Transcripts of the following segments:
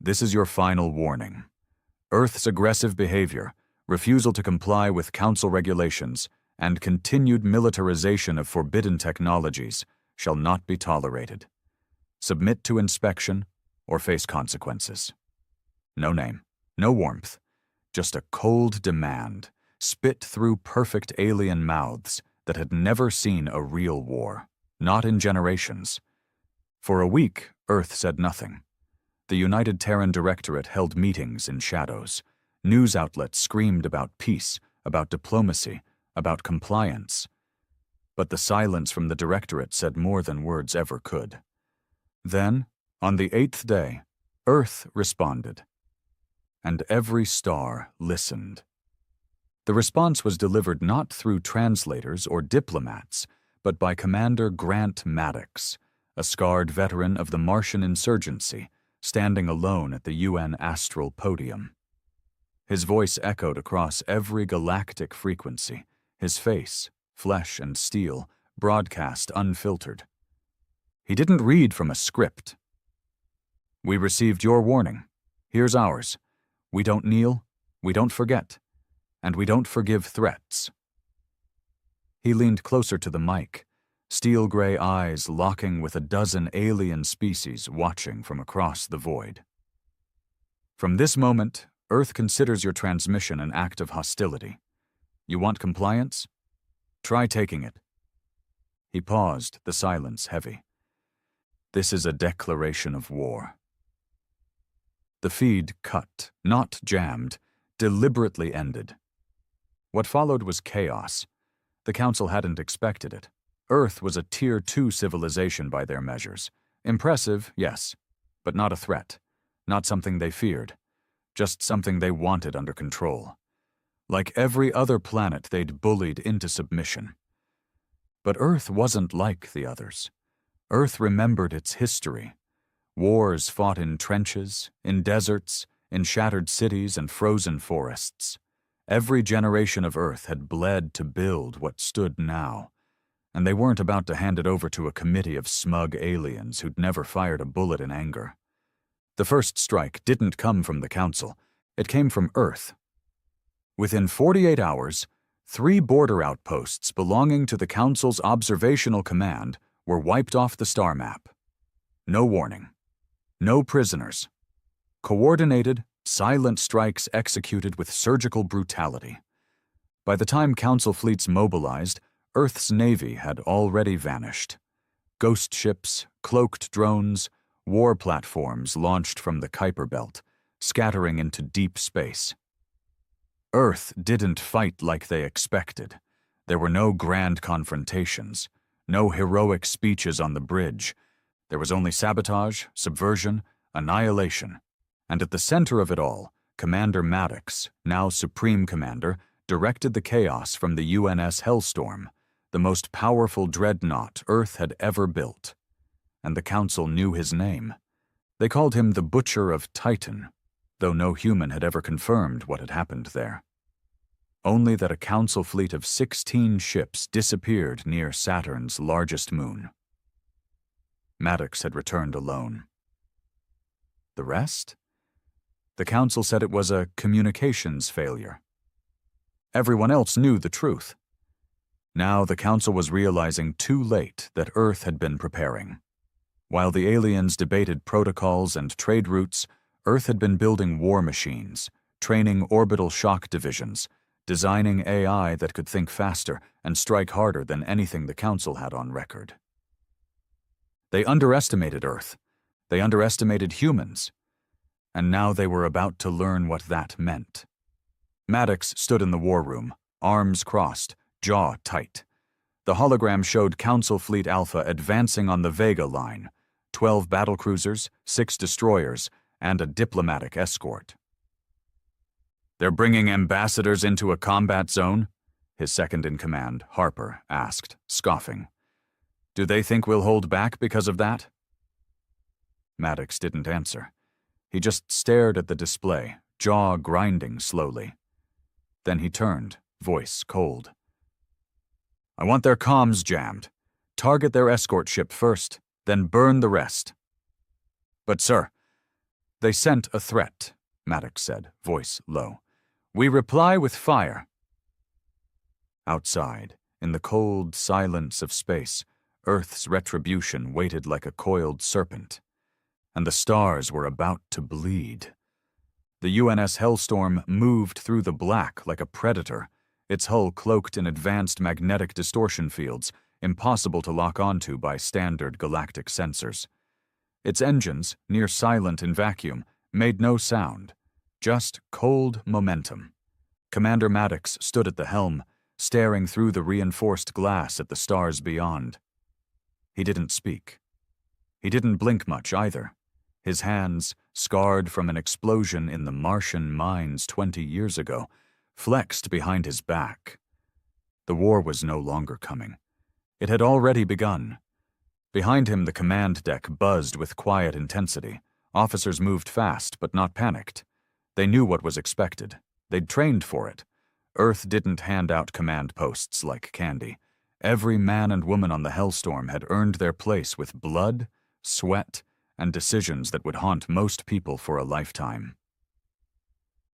This is your final warning. Earth's aggressive behavior, refusal to comply with Council regulations, and continued militarization of forbidden technologies shall not be tolerated. Submit to inspection or face consequences. No name, no warmth, just a cold demand, spit through perfect alien mouths that had never seen a real war, not in generations. For a week, Earth said nothing. The United Terran Directorate held meetings in shadows. News outlets screamed about peace, about diplomacy, about compliance. But the silence from the Directorate said more than words ever could. Then, on the 8th day, Earth responded. And every star listened. The response was delivered not through translators or diplomats, but by Commander Grant Maddox, a scarred veteran of the Martian insurgency, standing alone at the UN astral podium. His voice echoed across every galactic frequency, his face, flesh and steel, broadcast unfiltered. He didn't read from a script. We received your warning. Here's ours. We don't kneel, we don't forget, and we don't forgive threats. He leaned closer to the mic, steel-gray eyes locking with a dozen alien species watching from across the void. From this moment, Earth considers your transmission an act of hostility. You want compliance? Try taking it. He paused, the silence heavy. This is a declaration of war. The feed cut, not jammed, deliberately ended. What followed was chaos. The Council hadn't expected it. Earth was a Tier 2 civilization by their measures. Impressive, yes, but not a threat. Not something they feared. Just something they wanted under control. Like every other planet they'd bullied into submission. But Earth wasn't like the others. Earth remembered its history. Wars fought in trenches, in deserts, in shattered cities and frozen forests. Every generation of Earth had bled to build what stood now, and they weren't about to hand it over to a committee of smug aliens who'd never fired a bullet in anger. The first strike didn't come from the Council. It came from Earth. Within 48 hours, 3 border outposts belonging to the Council's observational command were wiped off the star map. No warning. No prisoners. Coordinated, silent strikes executed with surgical brutality. By the time Council fleets mobilized, Earth's navy had already vanished. Ghost ships, cloaked drones, war platforms launched from the Kuiper Belt, scattering into deep space. Earth didn't fight like they expected. There were no grand confrontations, no heroic speeches on the bridge. There was only sabotage, subversion, annihilation. And at the center of it all, Commander Maddox, now Supreme Commander, directed the chaos from the UNS Hellstorm, the most powerful dreadnought Earth had ever built. And the Council knew his name. They called him the Butcher of Titan, though no human had ever confirmed what had happened there. Only that a Council fleet of 16 ships disappeared near Saturn's largest moon. Maddox had returned alone. The rest? The Council said it was a communications failure. Everyone else knew the truth. Now the Council was realizing too late that Earth had been preparing. While the aliens debated protocols and trade routes, Earth had been building war machines, training orbital shock divisions, designing AI that could think faster and strike harder than anything the Council had on record. They underestimated Earth. They underestimated humans. And now they were about to learn what that meant. Maddox stood in the war room, arms crossed, jaw tight. The hologram showed Council Fleet Alpha advancing on the Vega line, 12 battlecruisers, 6 destroyers, and a diplomatic escort. "They're bringing ambassadors into a combat zone?" his second-in-command, Harper, asked, scoffing. "Do they think we'll hold back because of that?" Maddox didn't answer. He just stared at the display, jaw grinding slowly. Then he turned, voice cold. "I want their comms jammed. Target their escort ship first, then burn the rest." "But sir..." They sent a threat, Maddox said, voice low. We reply with fire. Outside, in the cold silence of space, Earth's retribution waited like a coiled serpent, and the stars were about to bleed. The UNS Hellstorm moved through the black like a predator, its hull cloaked in advanced magnetic distortion fields, impossible to lock onto by standard galactic sensors. Its engines, near silent in vacuum, made no sound, just cold momentum. Commander Maddox stood at the helm, staring through the reinforced glass at the stars beyond. He didn't speak. He didn't blink much either. His hands, scarred from an explosion in the Martian mines 20 years ago, flexed behind his back. The war was no longer coming. It had already begun. Behind him, the command deck buzzed with quiet intensity. Officers moved fast, but not panicked. They knew what was expected. They'd trained for it. Earth didn't hand out command posts like candy. Every man and woman on the Hellstorm had earned their place with blood, sweat, and decisions that would haunt most people for a lifetime.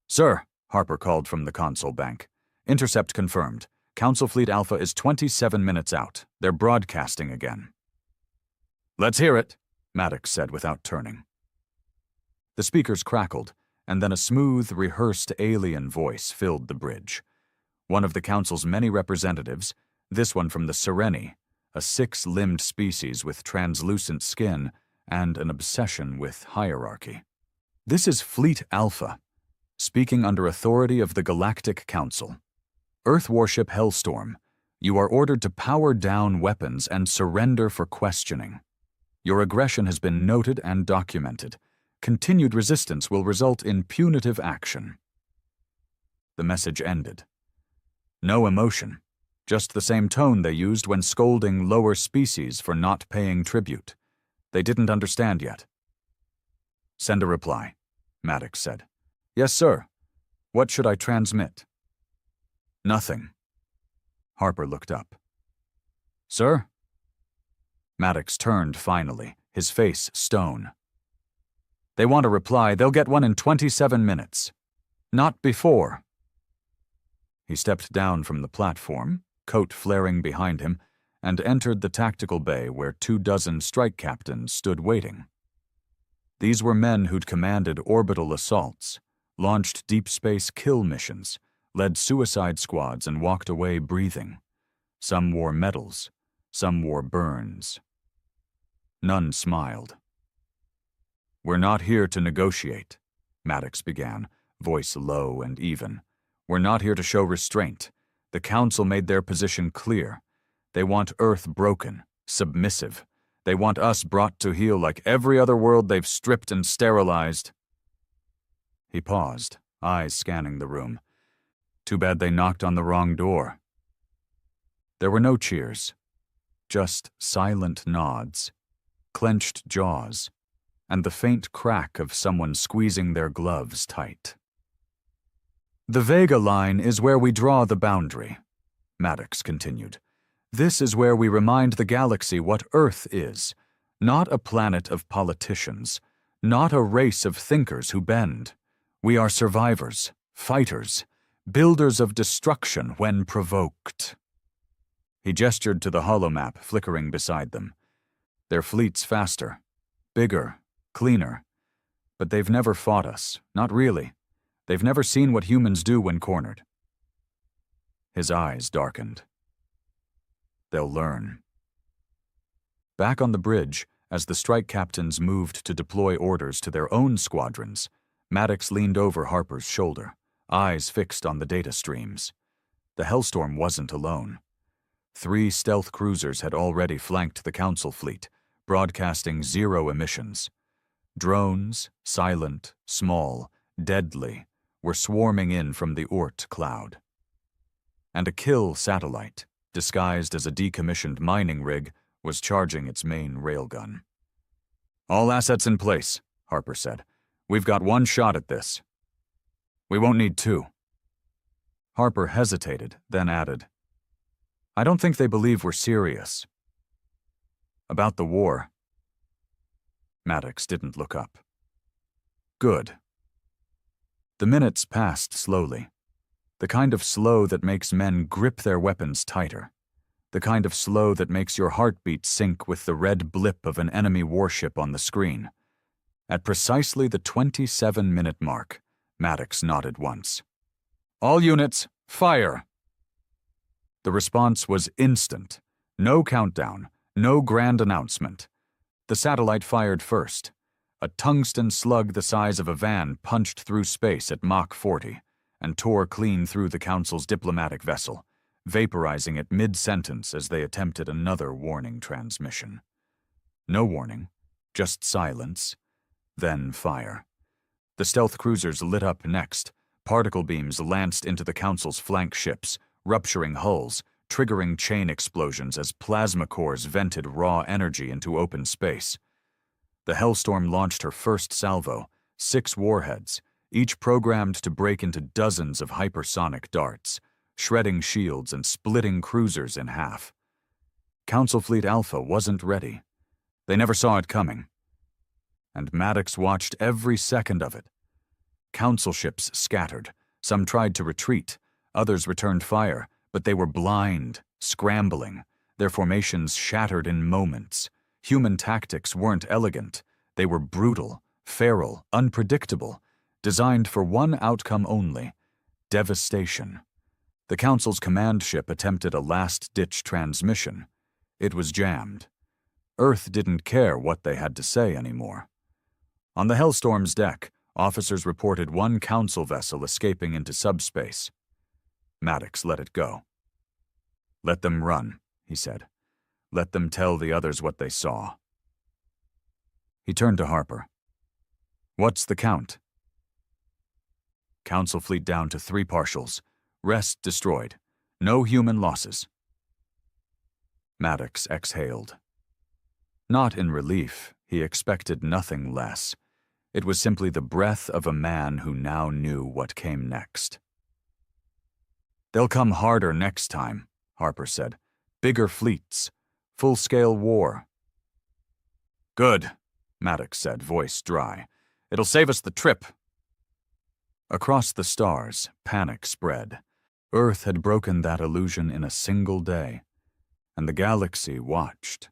Sir, Harper called from the console bank. Intercept confirmed. Council Fleet Alpha is 27 minutes out. They're broadcasting again. Let's hear it, Maddox said without turning. The speakers crackled, and then a smooth, rehearsed alien voice filled the bridge. One of the Council's many representatives, this one from the Sereni, a 6-limbed species with translucent skin and an obsession with hierarchy. This is Fleet Alpha, speaking under authority of the Galactic Council. Earth warship Hellstorm, you are ordered to power down weapons and surrender for questioning. Your aggression has been noted and documented. Continued resistance will result in punitive action. The message ended. No emotion, just the same tone they used when scolding lower species for not paying tribute. They didn't understand yet. Send a reply, Maddox said. Yes, sir. What should I transmit? Nothing. Harper looked up. Sir? Maddox turned finally, his face stone. They want a reply. They'll get one in 27 minutes. Not before. He stepped down from the platform, coat flaring behind him, and entered the tactical bay where 24 strike captains stood waiting. These were men who'd commanded orbital assaults, launched deep space kill missions, led suicide squads, and walked away breathing. Some wore medals, some wore burns. None smiled. We're not here to negotiate, Maddox began, voice low and even. We're not here to show restraint. The Council made their position clear. They want Earth broken, submissive. They want us brought to heel like every other world they've stripped and sterilized. He paused, eyes scanning the room. Too bad they knocked on the wrong door. There were no cheers, just silent nods, clenched jaws, and the faint crack of someone squeezing their gloves tight. The Vega line is where we draw the boundary, Maddox continued. This is where we remind the galaxy what Earth is, not a planet of politicians, not a race of thinkers who bend. We are survivors, fighters, builders of destruction when provoked. He gestured to the holomap flickering beside them. Their fleet's faster, bigger, cleaner, but they've never fought us, not really. They've never seen what humans do when cornered. His eyes darkened. They'll learn. Back on the bridge, as the strike captains moved to deploy orders to their own squadrons, Maddox leaned over Harper's shoulder, eyes fixed on the data streams. The Hellstorm wasn't alone. 3 stealth cruisers had already flanked the Council fleet, broadcasting 0 emissions. Drones, silent, small, deadly, were swarming in from the Oort cloud. And a kill satellite, disguised as a decommissioned mining rig, was charging its main railgun. All assets in place, Harper said. We've got 1 shot at this. We won't need 2. Harper hesitated, then added, I don't think they believe we're serious. About the war. Maddox didn't look up. Good. The minutes passed slowly. The kind of slow that makes men grip their weapons tighter. The kind of slow that makes your heartbeat sync with the red blip of an enemy warship on the screen. At precisely the 27-minute mark, Maddox nodded once. "All units, fire!" The response was instant. No countdown, no grand announcement. The satellite fired first. A tungsten slug the size of a van punched through space at Mach 40 and tore clean through the Council's diplomatic vessel, vaporizing it mid-sentence as they attempted another warning transmission. No warning, just silence, then fire. The stealth cruisers lit up next. Particle beams lanced into the Council's flank ships, rupturing hulls, triggering chain explosions as plasma cores vented raw energy into open space. The Hellstorm launched her first salvo, 6 warheads, each programmed to break into dozens of hypersonic darts, shredding shields and splitting cruisers in half. Council Fleet Alpha wasn't ready. They never saw it coming. And Maddox watched every second of it. Council ships scattered. Some tried to retreat. Others returned fire, but they were blind, scrambling. Their formations shattered in moments. Human tactics weren't elegant. They were brutal, feral, unpredictable, designed for one outcome only: devastation. The Council's command ship attempted a last-ditch transmission. It was jammed. Earth didn't care what they had to say anymore. On the Hellstorm's deck, officers reported one Council vessel escaping into subspace. Maddox let it go. "Let them run," he said. "Let them tell the others what they saw." He turned to Harper. "What's the count?" "Council fleet down to 3 partials. Rest destroyed. No human losses." Maddox exhaled. Not in relief. He expected nothing less. It was simply the breath of a man who now knew what came next. "They'll come harder next time," Harper said. "Bigger fleets. Full-scale war." "Good," Maddox said, voice dry. "It'll save us the trip." Across the stars, panic spread. Earth had broken that illusion in a single day, and the galaxy watched.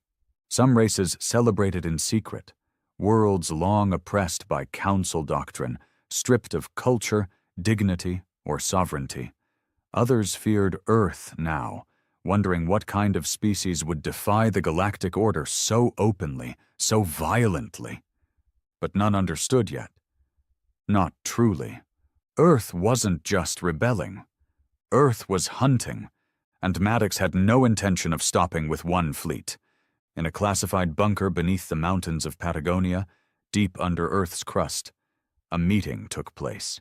Some races celebrated in secret, worlds long oppressed by Council doctrine, stripped of culture, dignity, or sovereignty. Others feared Earth now, wondering what kind of species would defy the galactic order so openly, so violently. But none understood yet. Not truly. Earth wasn't just rebelling. Earth was hunting, and Maddox had no intention of stopping with one fleet. In a classified bunker beneath the mountains of Patagonia, deep under Earth's crust, a meeting took place.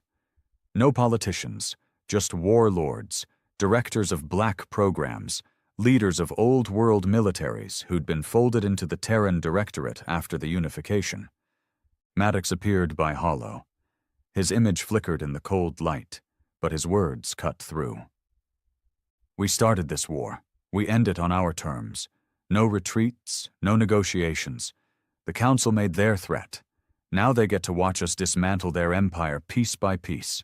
No politicians, just warlords, directors of black programs, leaders of old-world militaries who'd been folded into the Terran Directorate after the unification. Maddox appeared by hollow. His image flickered in the cold light, but his words cut through. "We started this war. We end it on our terms. No retreats, no negotiations. The Council made their threat. Now they get to watch us dismantle their empire piece by piece."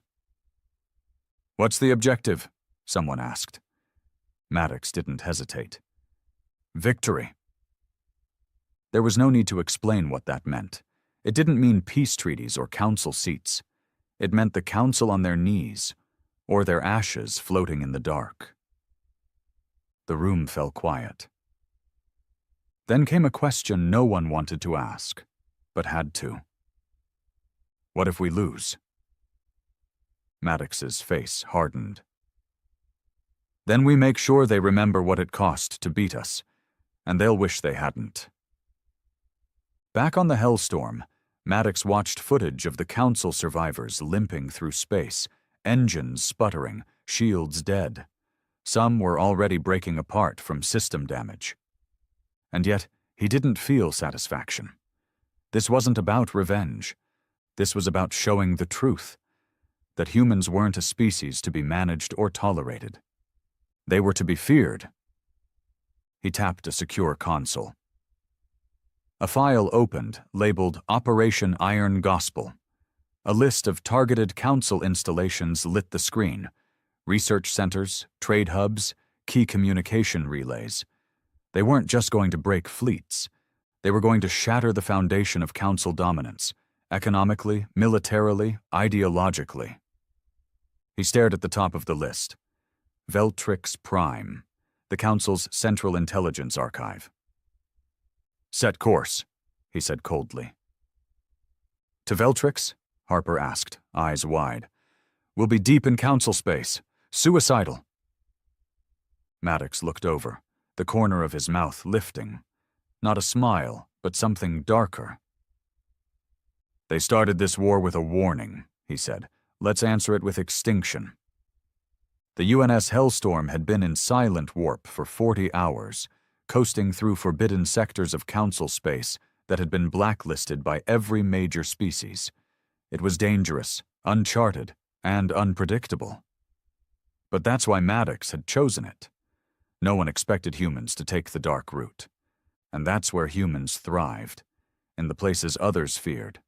"What's the objective?" someone asked. Maddox didn't hesitate. "Victory." There was no need to explain what that meant. It didn't mean peace treaties or council seats. It meant the Council on their knees, or their ashes floating in the dark. The room fell quiet. Then came a question no one wanted to ask, but had to. "What if we lose?" Maddox's face hardened. "Then we make sure they remember what it cost to beat us, and they'll wish they hadn't." Back on the Hellstorm, Maddox watched footage of the Council survivors limping through space, engines sputtering, shields dead. Some were already breaking apart from system damage. And yet, he didn't feel satisfaction. This wasn't about revenge. This was about showing the truth, that humans weren't a species to be managed or tolerated. They were to be feared. He tapped a secure console. A file opened, labeled Operation Iron Gospel. A list of targeted council installations lit the screen. Research centers, trade hubs, key communication relays. They weren't just going to break fleets. They were going to shatter the foundation of council dominance, economically, militarily, ideologically. He stared at the top of the list. Veltrix Prime, the Council's Central Intelligence Archive. "Set course," he said coldly. "To Veltrix?" Harper asked, eyes wide. "We'll be deep in Council space. Suicidal." Maddox looked over, the corner of his mouth lifting. Not a smile, but something darker. "They started this war with a warning," he said. "Let's answer it with extinction." The UNS Hellstorm had been in silent warp for 40 hours, coasting through forbidden sectors of Council space that had been blacklisted by every major species. It was dangerous, uncharted, and unpredictable. But that's why Maddox had chosen it. No one expected humans to take the dark route. And that's where humans thrived, in the places others feared.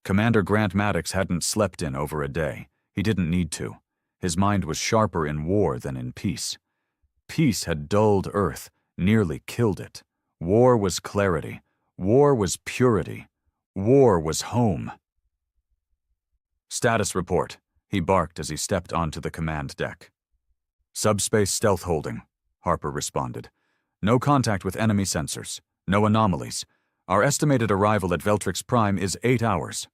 Commander Grant Maddox hadn't slept in over a day. He didn't need to. His mind was sharper in war than in peace. Peace had dulled Earth, nearly killed it. War was clarity. War was purity. War was home. "Status report," he barked as he stepped onto the command deck. "Subspace stealth holding," Harper responded. "No contact with enemy sensors. No anomalies. Our estimated arrival at Veltrix Prime is 8 hours.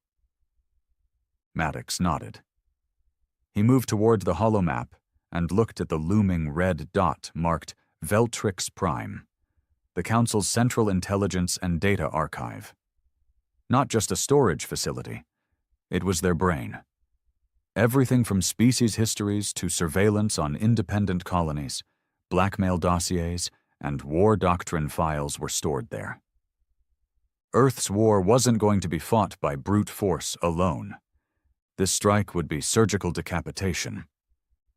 Maddox nodded. He moved toward the holomap and looked at the looming red dot marked Veltrix Prime, the Council's Central Intelligence and Data Archive. Not just a storage facility. It was their brain. Everything from species histories to surveillance on independent colonies, blackmail dossiers, and war doctrine files were stored there. Earth's war wasn't going to be fought by brute force alone. This strike would be surgical decapitation.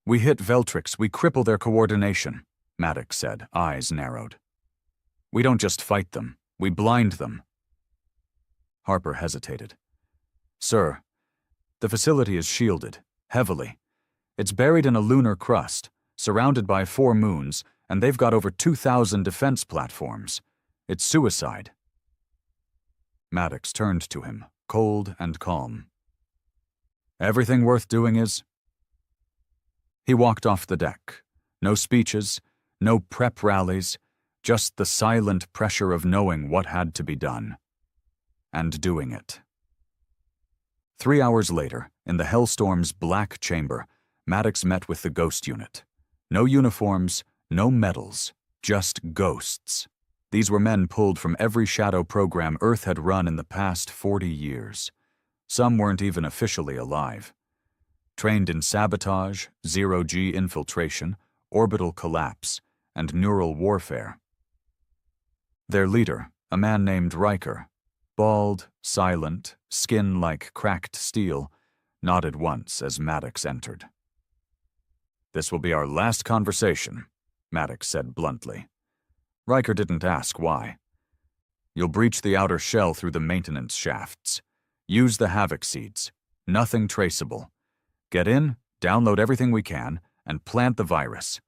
"We hit Veltrix, we cripple their coordination," Maddox said, eyes narrowed. "We don't just fight them, we blind them." Harper hesitated. "Sir, the facility is shielded, heavily. It's buried in a lunar crust, surrounded by 4 moons, and they've got over 2,000 defense platforms. It's suicide." Maddox turned to him, cold and calm. "Everything worth doing is—" He walked off the deck. No speeches, no prep rallies, just the silent pressure of knowing what had to be done. And doing it. 3 hours later, in the Hellstorm's black chamber, Maddox met with the Ghost Unit. No uniforms, no medals, just ghosts. These were men pulled from every shadow program Earth had run in the past 40 years. Some weren't even officially alive. Trained in sabotage, zero-G infiltration, orbital collapse, and neural warfare. Their leader, a man named Riker, bald, silent, skin like cracked steel, nodded once as Maddox entered. "This will be our last conversation," Maddox said bluntly. Riker didn't ask why. "You'll breach the outer shell through the maintenance shafts. Use the Havoc seeds. Nothing traceable. Get in, download everything we can, and plant the virus.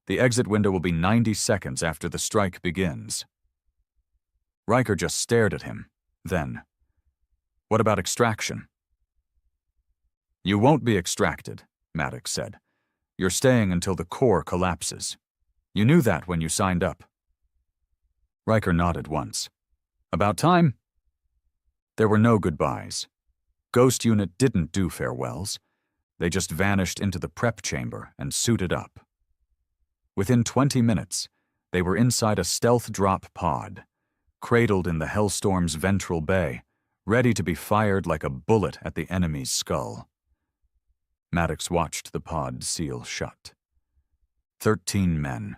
The exit window will be 90 seconds after the strike begins." Riker just stared at him. Then, "What about extraction?" "You won't be extracted," Maddox said. "You're staying until the core collapses. You knew that when you signed up." Riker nodded once. "About time?" There were no goodbyes. Ghost Unit didn't do farewells. They just vanished into the prep chamber and suited up. Within 20 minutes, they were inside a stealth drop pod, cradled in the Hellstorm's ventral bay, ready to be fired like a bullet at the enemy's skull. Maddox watched the pod seal shut. 13 men.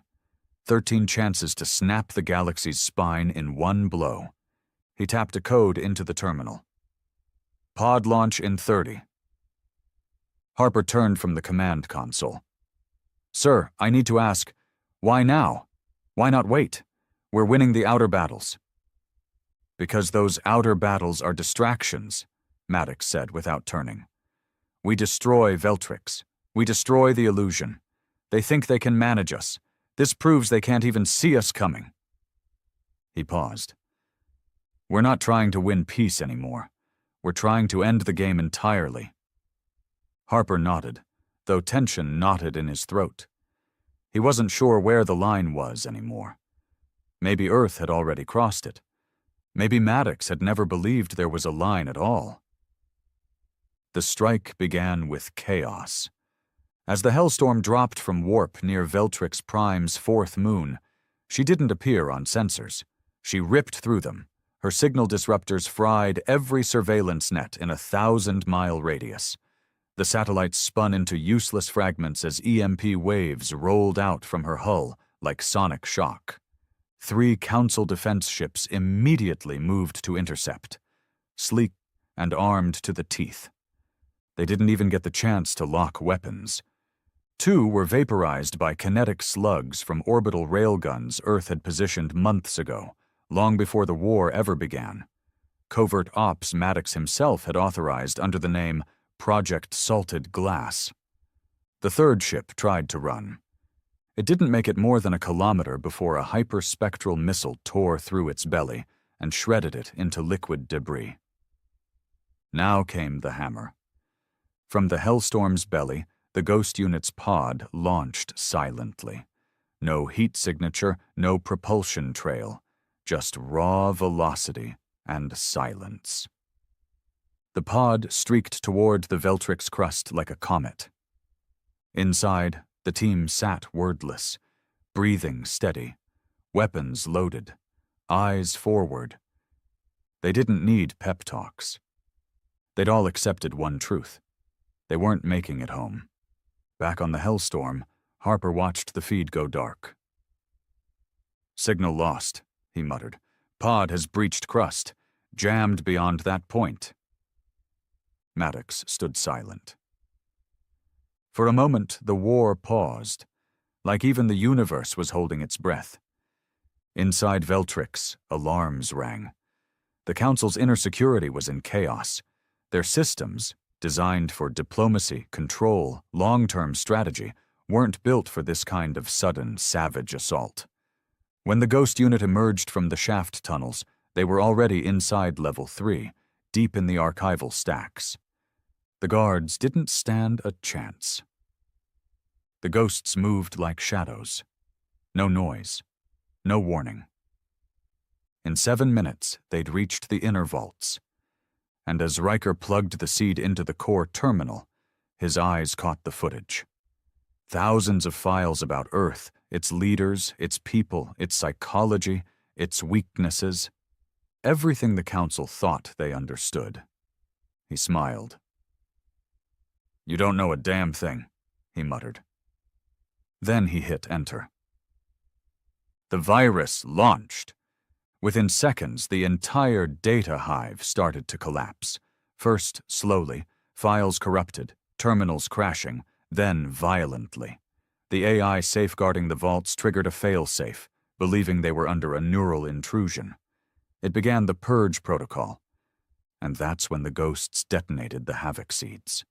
13 chances to snap the galaxy's spine in one blow. He tapped a code into the terminal. "Pod launch in 30. Harper turned from the command console. "Sir, I need to ask, why now? Why not wait? We're winning the outer battles." "Because those outer battles are distractions," Maddox said without turning. "We destroy Veltrix. We destroy the illusion. They think they can manage us. This proves they can't even see us coming." He paused. "We're not trying to win peace anymore. We're trying to end the game entirely." Harper nodded, though tension knotted in his throat. He wasn't sure where the line was anymore. Maybe Earth had already crossed it. Maybe Maddox had never believed there was a line at all. The strike began with chaos. As the Hellstorm dropped from warp near Veltrix Prime's fourth moon, she didn't appear on sensors. She ripped through them. Her signal disruptors fried every surveillance net in a 1,000-mile radius. The satellites spun into useless fragments as EMP waves rolled out from her hull like sonic shock. 3 Council defense ships immediately moved to intercept, sleek and armed to the teeth. They didn't even get the chance to lock weapons. 2 were vaporized by kinetic slugs from orbital railguns Earth had positioned months ago, long before the war ever began. Covert ops Maddox himself had authorized under the name Project Salted Glass. The 3rd ship tried to run. It didn't make it more than a kilometer before a hyperspectral missile tore through its belly and shredded it into liquid debris. Now came the hammer. From the Hellstorm's belly, the Ghost Unit's pod launched silently. No heat signature, no propulsion trail, just raw velocity and silence. The pod streaked toward the Veltrix crust like a comet. Inside, the team sat wordless, breathing steady, weapons loaded, eyes forward. They didn't need pep talks. They'd all accepted one truth. They weren't making it home. Back on the Hellstorm, Harper watched the feed go dark. "Signal lost," he muttered. "Pod has breached crust, jammed beyond that point." Maddox stood silent. For a moment, the war paused, like even the universe was holding its breath. Inside Veltrix, alarms rang. The Council's inner security was in chaos. Their systems, designed for diplomacy, control, long-term strategy, weren't built for this kind of sudden, savage assault. When the Ghost Unit emerged from the shaft tunnels, they were already inside Level 3, deep in the archival stacks. The guards didn't stand a chance. The ghosts moved like shadows. No noise. No warning. In 7 minutes, they'd reached the inner vaults. And as Riker plugged the seed into the core terminal, his eyes caught the footage. Thousands of files about Earth, its leaders, its people, its psychology, its weaknesses. Everything the Council thought they understood. He smiled. "You don't know a damn thing," he muttered. Then he hit enter. The virus launched. Within seconds, the entire data hive started to collapse. First slowly, files corrupted, terminals crashing, then violently. The AI safeguarding the vaults triggered a failsafe, believing they were under a neural intrusion. It began the Purge protocol. And that's when the ghosts detonated the Havoc seeds.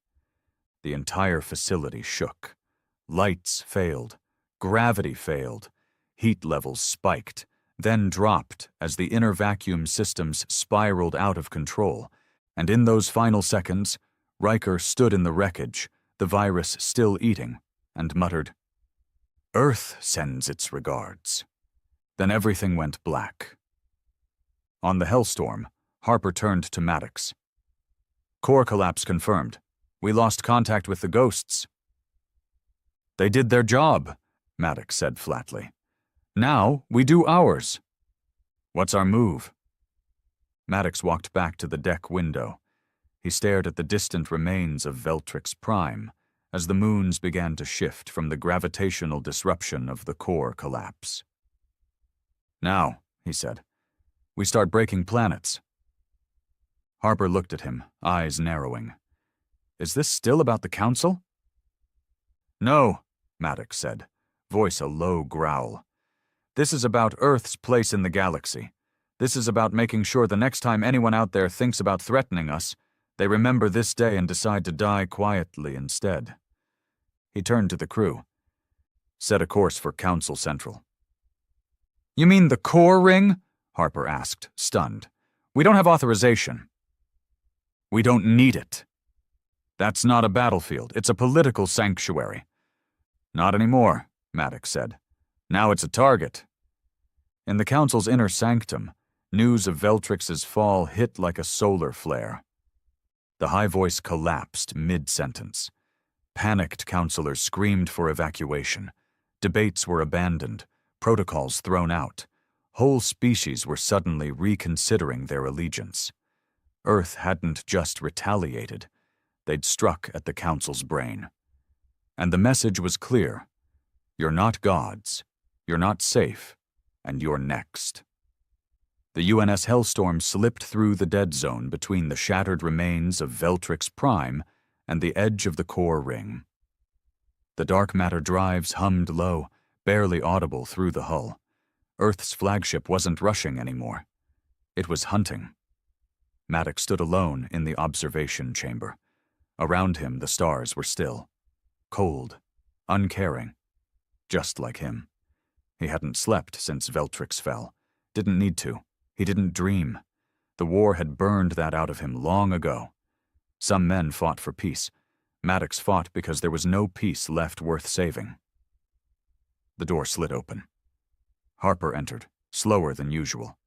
The entire facility shook. Lights failed. Gravity failed. Heat levels spiked, then dropped as the inner vacuum systems spiraled out of control. And in those final seconds, Riker stood in the wreckage, the virus still eating, and muttered, "Earth sends its regards." Then everything went black. On the Hellstorm, Harper turned to Maddox. "Core collapse confirmed. We lost contact with the ghosts." "They did their job," Maddox said flatly. "Now we do ours." "What's our move?" Maddox walked back to the deck window. He stared at the distant remains of Veltrix Prime as the moons began to shift from the gravitational disruption of the core collapse. "Now," he said, "we start breaking planets." Harper looked at him, eyes narrowing. "Is this still about the Council?" "No," Maddox said, voice a low growl. "This is about Earth's place in the galaxy. This is about making sure the next time anyone out there thinks about threatening us, They remember this day and decide to die quietly instead. He turned to the crew. Set a course for Council Central. You mean the core ring? Harper asked, stunned. We don't have authorization. We don't need it. That's not a battlefield. It's a political sanctuary. Not anymore, Maddox said. Now it's a target. In the Council's inner sanctum, news of Veltrix's fall hit like a solar flare. The high voice collapsed mid-sentence. Panicked councilors screamed for evacuation. Debates were abandoned, protocols thrown out. Whole species were suddenly reconsidering their allegiance. Earth hadn't just retaliated. They'd struck at the Council's brain. And the message was clear. You're not gods. You're not safe. And you're next. The UNS Hellstorm slipped through the dead zone between the shattered remains of Veltrix Prime and the edge of the core ring. The dark matter drives hummed low, barely audible through the hull. Earth's flagship wasn't rushing anymore. It was hunting. Maddox stood alone in the observation chamber. Around him, the stars were still. Cold, uncaring, just like him. He hadn't slept since Veltrix fell. Didn't need to. He didn't dream. The war had burned that out of him long ago. Some men fought for peace. Maddox fought because there was no peace left worth saving. The door slid open. Harper entered, slower than usual.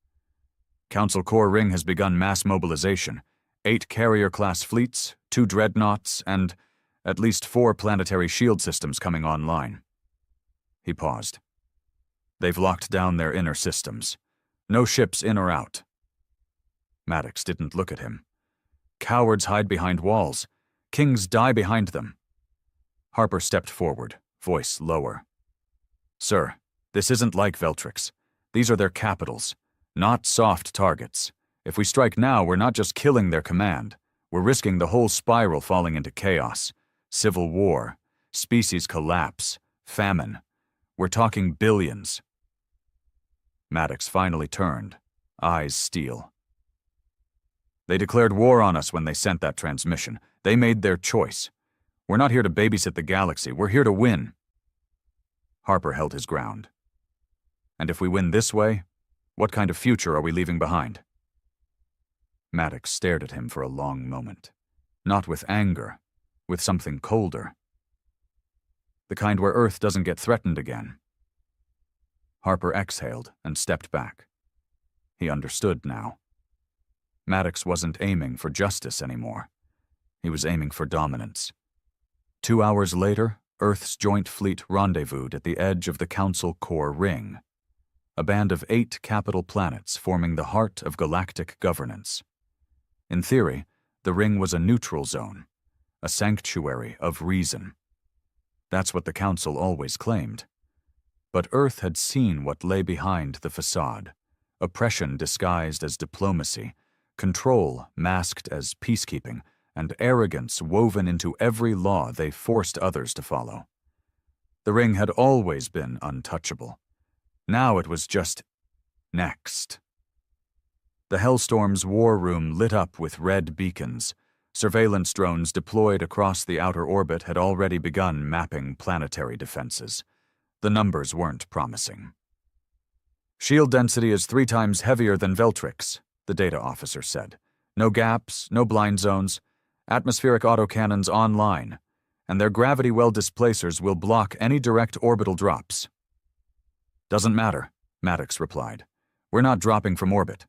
Council Core Ring has begun mass mobilization. 8 carrier-class fleets, 2 dreadnoughts, and at least 4 planetary shield systems coming online. He paused. They've locked down their inner systems. No ships in or out. Maddox didn't look at him. Cowards hide behind walls. Kings die behind them. Harper stepped forward, voice lower. Sir, this isn't like Veltrix. These are their capitals, not soft targets. If we strike now, we're not just killing their command. We're risking the whole spiral falling into chaos. Civil war, species collapse, famine. We're talking billions. Maddox finally turned, eyes steel. They declared war on us when they sent that transmission. They made their choice. We're not here to babysit the galaxy. We're here to win. Harper held his ground. And if we win this way, what kind of future are we leaving behind? Maddox stared at him for a long moment. Not with anger, with something colder. The kind where Earth doesn't get threatened again. Harper exhaled and stepped back. He understood now. Maddox wasn't aiming for justice anymore. He was aiming for dominance. 2 hours later, Earth's Joint Fleet rendezvoused at the edge of the Council Core Ring, a band of 8 capital planets forming the heart of galactic governance. In theory, the ring was a neutral zone, a sanctuary of reason. That's what the Council always claimed. But Earth had seen what lay behind the facade, oppression disguised as diplomacy, control masked as peacekeeping, and arrogance woven into every law they forced others to follow. The ring had always been untouchable. Now it was just next. The Hellstorm's war room lit up with red beacons. Surveillance drones deployed across the outer orbit had already begun mapping planetary defenses. The numbers weren't promising. Shield density is 3 times heavier than Veltrix, the data officer said. No gaps, no blind zones. Atmospheric autocannons online, and their gravity well displacers will block any direct orbital drops. Doesn't matter, Maddox replied. We're not dropping from orbit.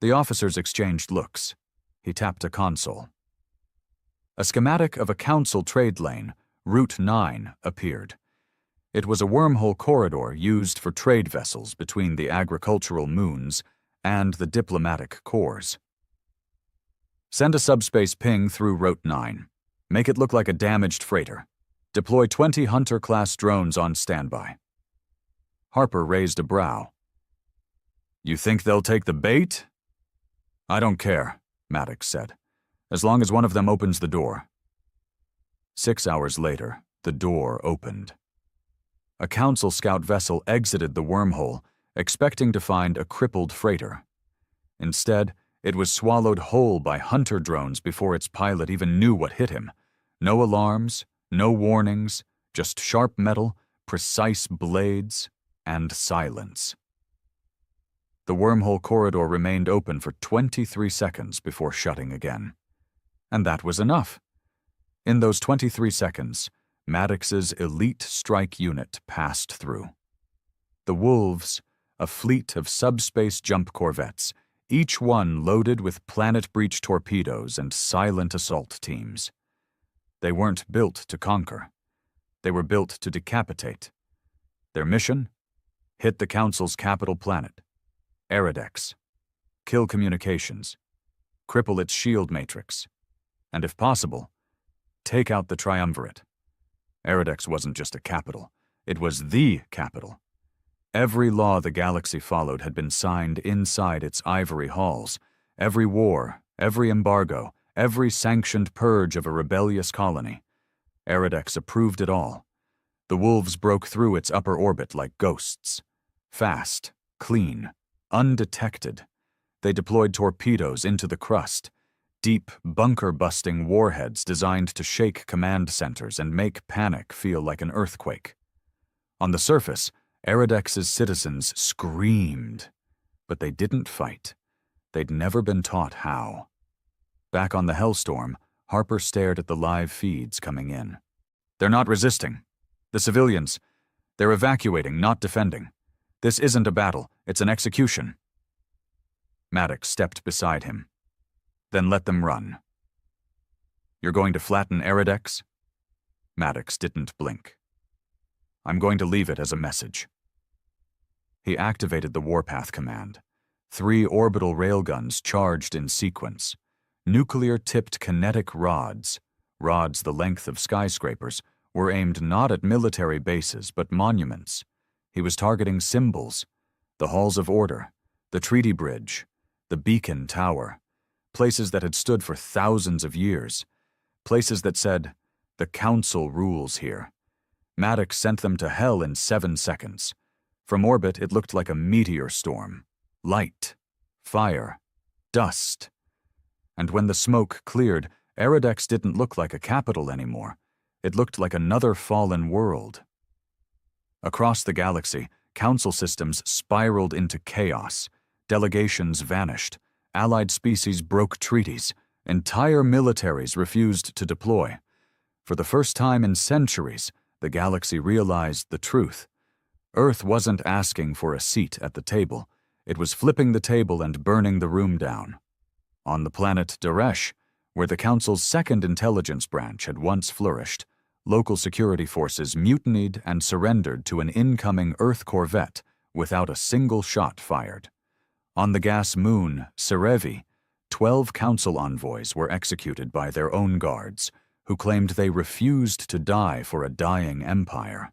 The officers exchanged looks. He tapped a console. A schematic of a council trade lane, Route 9, appeared. It was a wormhole corridor used for trade vessels between the agricultural moons and the diplomatic cores. Send a subspace ping through Route 9. Make it look like a damaged freighter. Deploy 20 Hunter-class drones on standby. Harper raised a brow. You think they'll take the bait? I don't care, Maddox said, as long as one of them opens the door. 6 hours later, the door opened. A Council scout vessel exited the wormhole, expecting to find a crippled freighter. Instead, It was swallowed whole by hunter drones before its pilot even knew what hit him. No alarms, no warnings, just sharp metal, precise blades, and silence. The wormhole corridor remained open for 23 seconds before shutting again. And that was enough. In those 23 seconds, Maddox's elite strike unit passed through. The Wolves, a fleet of subspace jump corvettes, each one loaded with planet-breach torpedoes and silent assault teams. They weren't built to conquer. They were built to decapitate. Their mission? Hit the Council's capital planet, Areridex, kill communications, cripple its shield matrix, and if possible, take out the Triumvirate. Areridex wasn't just a capital, it was the capital. Every law the galaxy followed had been signed inside its ivory halls. Every war, every embargo, every sanctioned purge of a rebellious colony. Areridex approved it all. The Wolves broke through its upper orbit like ghosts. Fast, clean, undetected. They deployed torpedoes into the crust, deep, bunker-busting warheads designed to shake command centers and make panic feel like an earthquake. On the surface, Aridex's citizens screamed, but they didn't fight. They'd never been taught how. Back on the Hellstorm, Harper stared at the live feeds coming in. They're not resisting. The civilians, they're evacuating, not defending. This isn't a battle, it's an execution. Maddox stepped beside him. Then let them run. You're going to flatten Areridex? Maddox didn't blink. I'm going to leave it as a message. He activated the Warpath command. 3 orbital railguns charged in sequence. Nuclear-tipped kinetic rods the length of skyscrapers, were aimed not at military bases but monuments. He was targeting symbols, the halls of order, the treaty bridge, the beacon tower, places that had stood for thousands of years, places that said, "The Council rules here." Maddox sent them to hell in 7 seconds. From orbit, it looked like a meteor storm. Light, fire, dust. And when the smoke cleared, Areridex didn't look like a capital anymore. It looked like another fallen world. Across the galaxy, Council systems spiraled into chaos. Delegations vanished. Allied species broke treaties. Entire militaries refused to deploy. For the first time in centuries, the galaxy realized the truth. Earth wasn't asking for a seat at the table. It was flipping the table and burning the room down. On the planet Daresh, where the Council's second intelligence branch had once flourished, local security forces mutinied and surrendered to an incoming Earth corvette without a single shot fired. On the gas moon, Serevi, 12 Council envoys were executed by their own guards, who claimed they refused to die for a dying empire.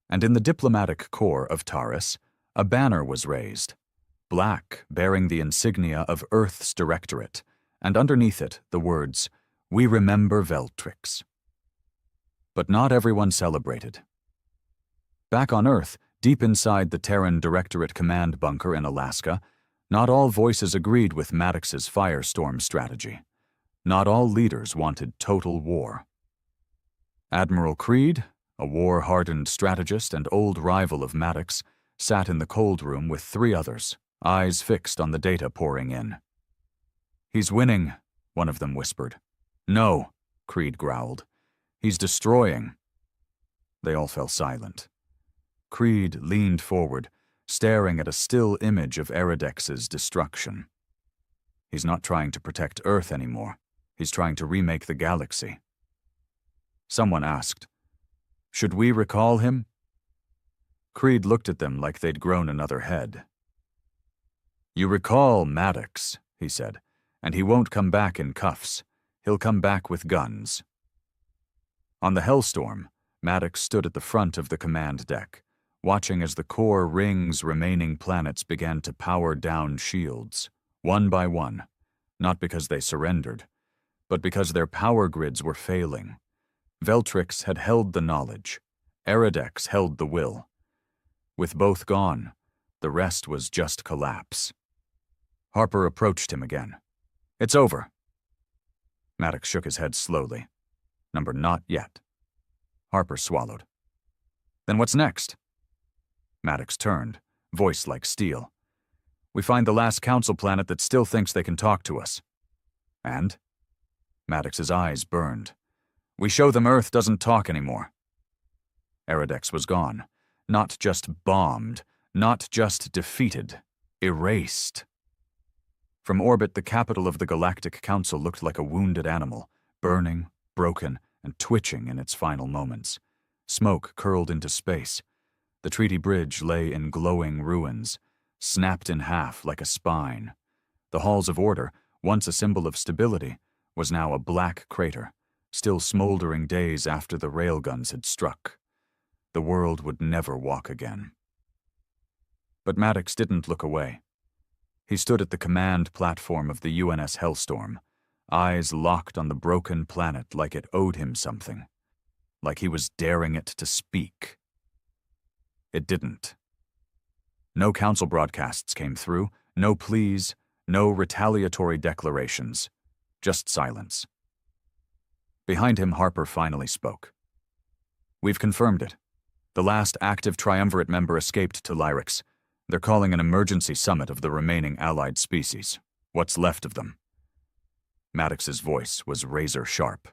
And in the diplomatic corps of Taurus, a banner was raised, black, bearing the insignia of Earth's Directorate, and underneath it the words, "We remember Veltrix." But not everyone celebrated. Back on Earth, deep inside the Terran Directorate command bunker in Alaska, not all voices agreed with Maddox's firestorm strategy. Not all leaders wanted total war. Admiral Creed, a war-hardened strategist and old rival of Maddox, sat in the cold room with 3 others, eyes fixed on the data pouring in. "He's winning," one of them whispered. "No," Creed growled. "He's destroying." They all fell silent. Creed leaned forward, staring at a still image of Aridex's destruction. "He's not trying to protect Earth anymore. He's trying to remake the galaxy." Someone asked, "Should we recall him?" Creed looked at them like they'd grown another head. "You recall Maddox," he said, "and he won't come back in cuffs. He'll come back with guns." On the Hellstorm, Maddox stood at the front of the command deck, watching as the core ring's remaining planets began to power down shields, one by one, not because they surrendered, but because their power grids were failing. Veltrix had held the knowledge. Areridex held the will. With both gone, the rest was just collapse. Harper approached him again. "It's over." Maddox shook his head slowly. "Number not yet." Harper swallowed. "Then what's next?" Maddox turned, voice like steel. "We find the last council planet that still thinks they can talk to us." "And?" Maddox's eyes burned. "We show them Earth doesn't talk anymore." Areridex was gone. Not just bombed, not just defeated, erased. From orbit, the capital of the Galactic Council looked like a wounded animal, burning, broken, and twitching in its final moments. Smoke curled into space. The treaty bridge lay in glowing ruins, snapped in half like a spine. The halls of order, once a symbol of stability, was now a black crater, still smoldering days after the railguns had struck. The world would never walk again. But Maddox didn't look away. He stood at the command platform of the UNS Hellstorm, eyes locked on the broken planet like it owed him something, like he was daring it to speak. It didn't. No council broadcasts came through, no pleas, no retaliatory declarations, just silence. Behind him, Harper finally spoke. "We've confirmed it. The last active triumvirate member escaped to Lyrix. They're calling an emergency summit of the remaining allied species. What's left of them?" Maddox's voice was razor sharp.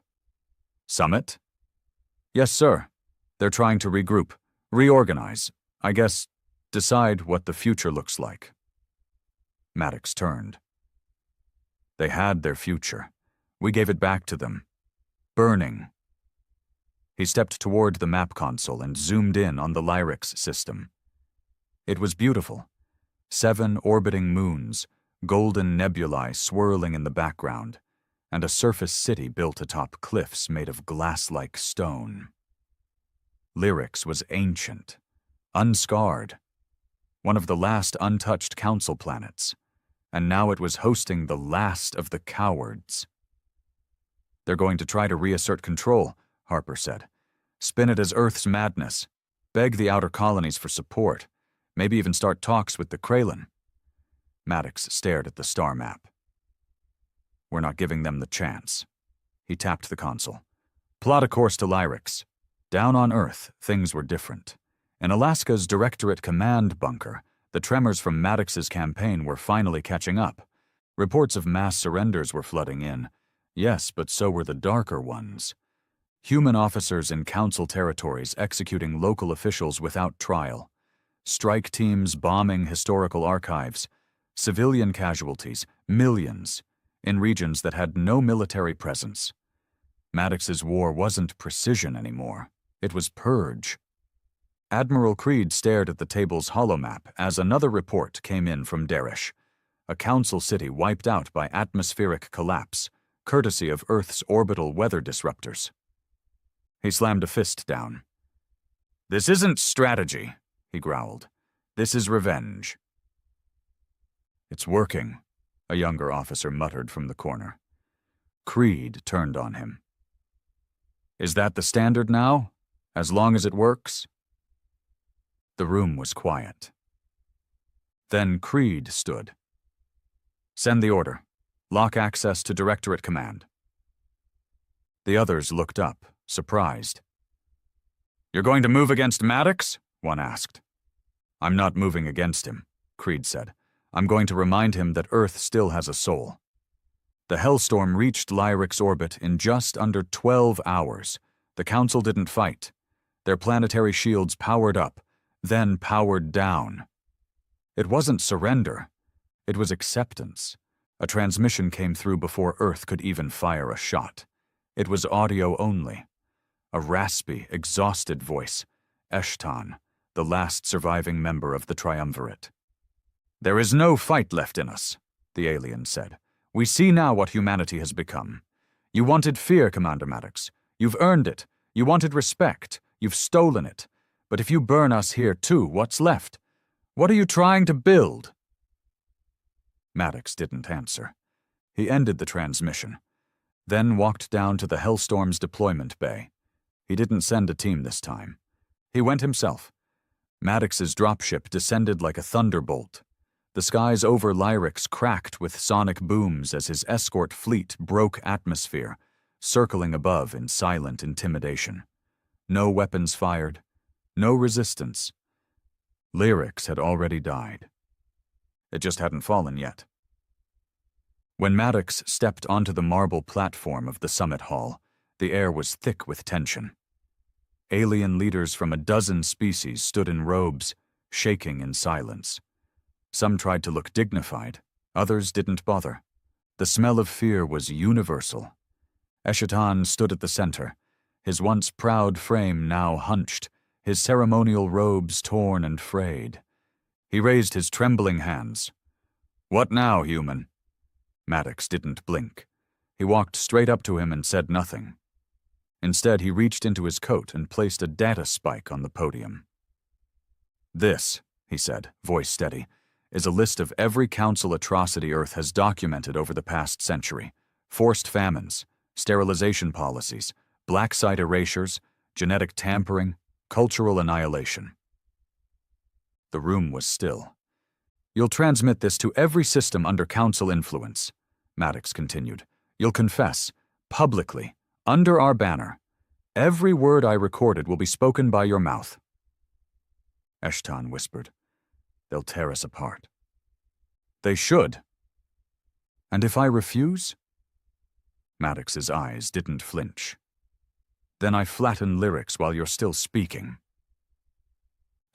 "Summit?" "Yes, sir. They're trying to regroup, reorganize, I guess, decide what the future looks like." Maddox turned. "They had their future. We gave it back to them. Burning." He stepped toward the map console and zoomed in on the Lyrix system. It was beautiful. 7 orbiting moons, golden nebulae swirling in the background, and a surface city built atop cliffs made of glass-like stone. Lyrix was ancient, unscarred, one of the last untouched council planets, and now it was hosting the last of the cowards. "They're going to try to reassert control," Harper said. "Spin it as Earth's madness, beg the outer colonies for support, maybe even start talks with the Kralin." Maddox stared at the star map. "We're not giving them the chance." He tapped the console. "Plot a course to Lyrix." Down on Earth, things were different. In Alaska's Directorate Command bunker, the tremors from Maddox's campaign were finally catching up. Reports of mass surrenders were flooding in. Yes, but so were the darker ones. Human officers in council territories executing local officials without trial. Strike teams bombing historical archives. Civilian casualties, millions, in regions that had no military presence. Maddox's war wasn't precision anymore. It was purge. Admiral Creed stared at the table's holomap as another report came in from Derish. A council city wiped out by atmospheric collapse, courtesy of Earth's orbital weather disruptors. He slammed a fist down. "This isn't strategy," he growled. "This is revenge." "It's working," a younger officer muttered from the corner. Creed turned on him. "Is that the standard now? As long as it works?" The room was quiet. Then Creed stood. "Send the order. Lock access to Directorate Command." The others looked up, surprised. "You're going to move against Maddox?" one asked. "I'm not moving against him," Creed said. "I'm going to remind him that Earth still has a soul." The Hellstorm reached Lyrix orbit in just under 12 hours. The Council didn't fight. Their planetary shields powered up, then powered down. It wasn't surrender. It was acceptance. A transmission came through before Earth could even fire a shot. It was audio only. A raspy, exhausted voice. Eshtan, the last surviving member of the Triumvirate. "There is no fight left in us," the alien said. "We see now what humanity has become. You wanted fear, Commander Maddox. You've earned it. You wanted respect. You've stolen it. But if you burn us here too, what's left? What are you trying to build?" Maddox didn't answer. He ended the transmission, then walked down to the Hellstorm's deployment bay. He didn't send a team this time. He went himself. Maddox's dropship descended like a thunderbolt. The skies over Lyrix cracked with sonic booms as his escort fleet broke atmosphere, circling above in silent intimidation. No weapons fired, no resistance. Lyrix had already died. It just hadn't fallen yet. When Maddox stepped onto the marble platform of the summit hall, the air was thick with tension. Alien leaders from a dozen species stood in robes, shaking in silence. Some tried to look dignified, others didn't bother. The smell of fear was universal. Eschaton stood at the center, his once proud frame now hunched, his ceremonial robes torn and frayed. He raised his trembling hands. "What now, human?" Maddox didn't blink. He walked straight up to him and said nothing. Instead, he reached into his coat and placed a data spike on the podium. "This," he said, voice steady, "is a list of every council atrocity Earth has documented over the past century. Forced famines, sterilization policies, black site erasures, genetic tampering, cultural annihilation." The room was still. "You'll transmit this to every system under council influence," Maddox continued. "You'll confess, publicly, under our banner. Every word I recorded will be spoken by your mouth." Eschaton whispered, "They'll tear us apart." "They should." "And if I refuse?" Maddox's eyes didn't flinch. "Then I flatten Lyrix while you're still speaking."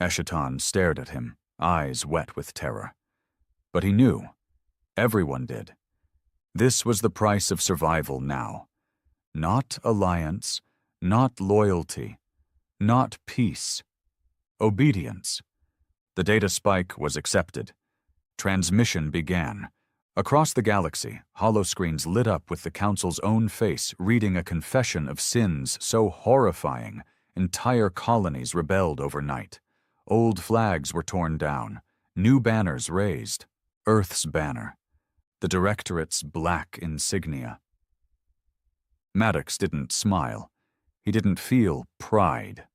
Eschaton stared at him, eyes wet with terror. But he knew. Everyone did. This was the price of survival now. Not alliance, not loyalty, not peace. Obedience. The data spike was accepted. Transmission began. Across the galaxy, holoscreens lit up with the Council's own face reading a confession of sins so horrifying, entire colonies rebelled overnight. Old flags were torn down, new banners raised. Earth's banner. The Directorate's black insignia. Maddox didn't smile. He didn't feel pride.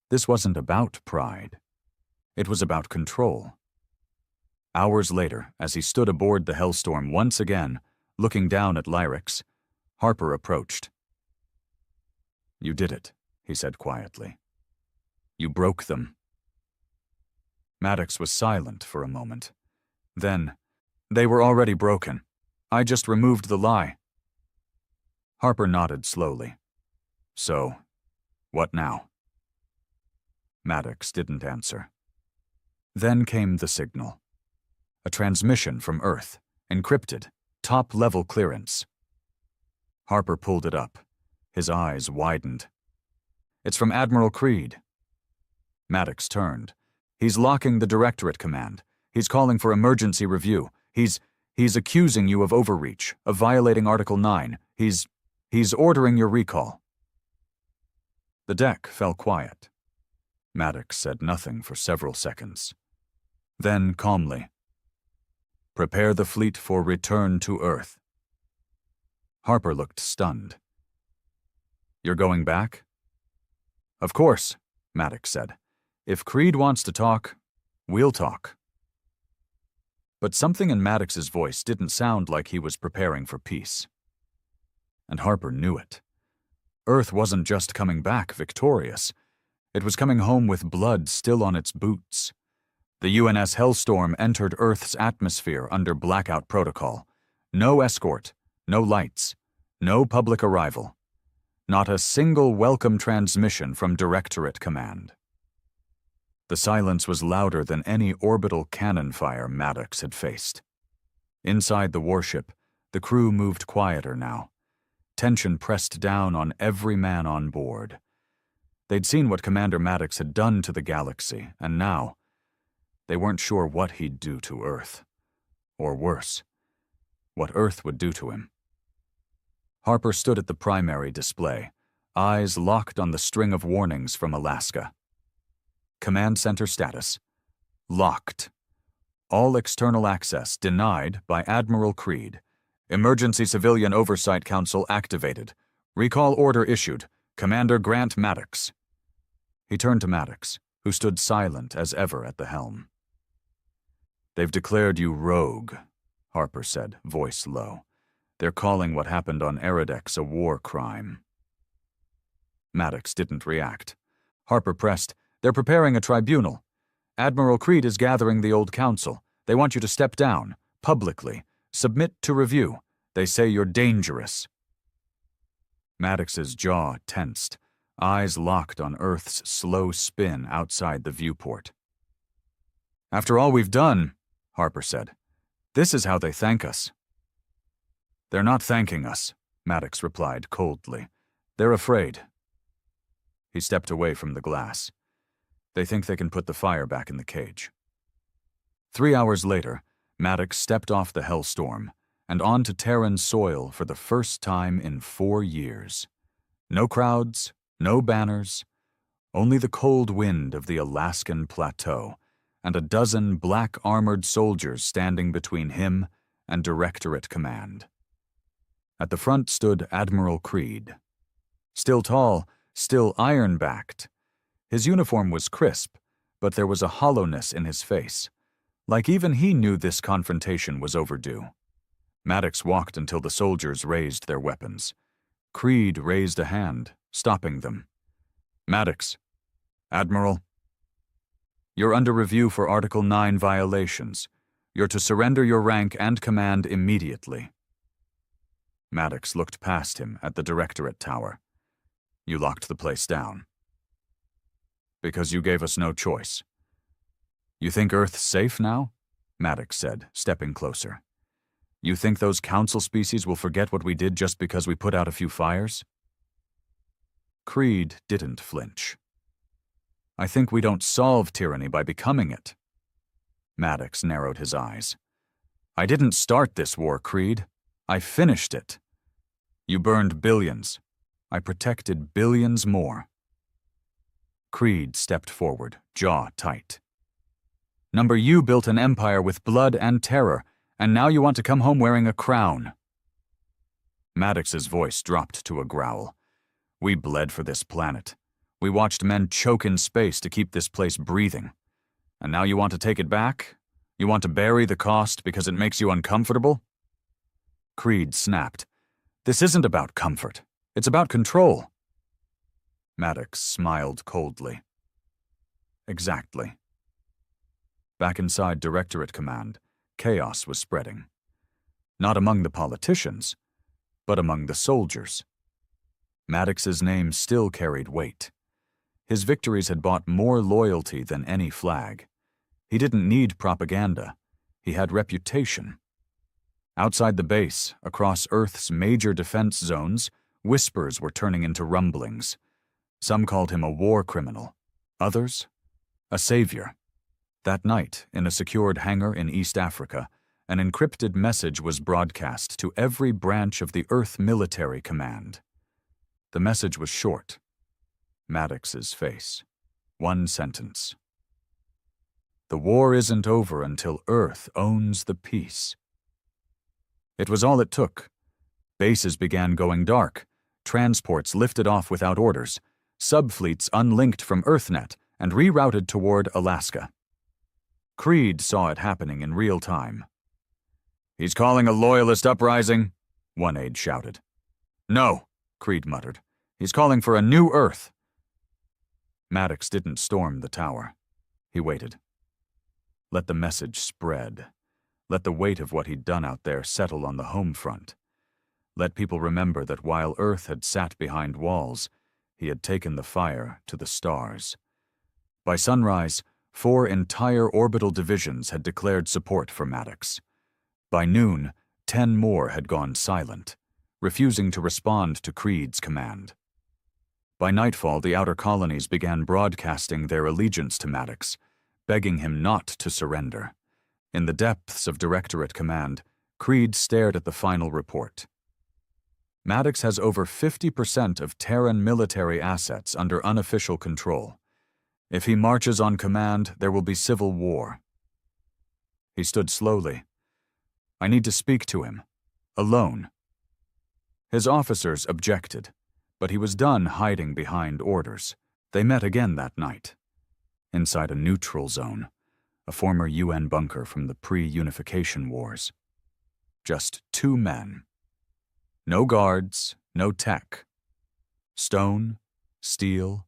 This wasn't about pride. It was about control. Hours later, as he stood aboard the Hellstorm once again, looking down at Lyrix, Harper approached. "You did it," he said quietly. "You broke them." Maddox was silent for a moment. Then, "They were already broken. I just removed the lie." Harper nodded slowly. "So, what now?" Maddox didn't answer. Then came the signal. A transmission from Earth, encrypted, top-level clearance. Harper pulled it up. His eyes widened. "It's from Admiral Creed." Maddox turned. "He's locking the Directorate command. He's calling for emergency review. He's accusing you of overreach, of violating Article 9. He's ordering your recall." The deck fell quiet. Maddox said nothing for several seconds. Then, calmly, "Prepare the fleet for return to Earth." Harper looked stunned. "You're going back?" "Of course," Maddox said. "If Creed wants to talk, we'll talk." But something in Maddox's voice didn't sound like he was preparing for peace. And Harper knew it. Earth wasn't just coming back victorious. It was coming home with blood still on its boots. The UNS Hellstorm entered Earth's atmosphere under blackout protocol. No escort, no lights, no public arrival. Not a single welcome transmission from Directorate Command. The silence was louder than any orbital cannon fire Maddox had faced. Inside the warship, the crew moved quieter now. Tension pressed down on every man on board. They'd seen what Commander Maddox had done to the galaxy, and now, they weren't sure what he'd do to Earth. Or worse, what Earth would do to him. Harper stood at the primary display, eyes locked on the string of warnings from Alaska. Command Center status: locked. All external access denied by Admiral Creed. Emergency Civilian Oversight Council activated. Recall order issued. Commander Grant Maddox. He turned to Maddox, who stood silent as ever at the helm. They've declared you rogue, Harper said, voice low. They're calling what happened on Areridex a war crime. Maddox didn't react. Harper pressed, They're preparing a tribunal. Admiral Creed is gathering the old council. They want you to step down, publicly. Submit to review. They say you're dangerous. Maddox's jaw tensed, eyes locked on Earth's slow spin outside the viewport. After all we've done, Harper said, this is how they thank us. They're not thanking us, Maddox replied coldly. They're afraid. He stepped away from the glass. They think they can put the fire back in the cage. 3 hours later, Maddox stepped off the Hellstorm and onto Terran soil for the first time in 4 years. No crowds, no banners, only the cold wind of the Alaskan plateau and a dozen black-armored soldiers standing between him and Directorate Command. At the front stood Admiral Creed. Still tall, still iron-backed. His uniform was crisp, but there was a hollowness in his face, like even he knew this confrontation was overdue. Maddox walked until the soldiers raised their weapons. Creed raised a hand, stopping them. Maddox, Admiral, you're under review for Article 9 violations. You're to surrender your rank and command immediately. Maddox looked past him at the Directorate Tower. You locked the place down. Because you gave us no choice. You think Earth's safe now? Maddox said, stepping closer. You think those council species will forget what we did just because we put out a few fires? Creed didn't flinch. I think we don't solve tyranny by becoming it. Maddox narrowed his eyes. I didn't start this war, Creed. I finished it. You burned billions. I protected billions more. Creed stepped forward, jaw tight. Number, you built an empire with blood and terror, and now you want to come home wearing a crown. Maddox's voice dropped to a growl. We bled for this planet. We watched men choke in space to keep this place breathing. And now you want to take it back? You want to bury the cost because it makes you uncomfortable? Creed snapped. This isn't about comfort. It's about control. Maddox smiled coldly. Exactly. Back inside Directorate Command, chaos was spreading. Not among the politicians, but among the soldiers. Maddox's name still carried weight. His victories had bought more loyalty than any flag. He didn't need propaganda. He had reputation. Outside the base, across Earth's major defense zones, whispers were turning into rumblings. Some called him a war criminal. Others, a savior. That night, in a secured hangar in East Africa, an encrypted message was broadcast to every branch of the Earth Military Command. The message was short. Maddox's face. One sentence. The war isn't over until Earth owns the peace. It was all it took. Bases began going dark. Transports lifted off without orders. Subfleets unlinked from EarthNet and rerouted toward Alaska. Creed saw it happening in real time. He's calling a loyalist uprising, one aide shouted. No, Creed muttered. He's calling for a new Earth. Maddox didn't storm the tower. He waited. Let the message spread. Let the weight of what he'd done out there settle on the home front. Let people remember that while Earth had sat behind walls, he had taken the fire to the stars. By sunrise, 4 entire orbital divisions had declared support for Maddox. By noon, 10 more had gone silent, refusing to respond to Creed's command. By nightfall, the outer colonies began broadcasting their allegiance to Maddox, begging him not to surrender. In the depths of Directorate Command, Creed stared at the final report. Maddox has over 50% of Terran military assets under unofficial control. If he marches on command, there will be civil war. He stood slowly. I need to speak to him. Alone. His officers objected, but he was done hiding behind orders. They met again that night. Inside a neutral zone. a former UN bunker from the pre-unification wars. Just 2 men. No guards, no tech. Stone, steel,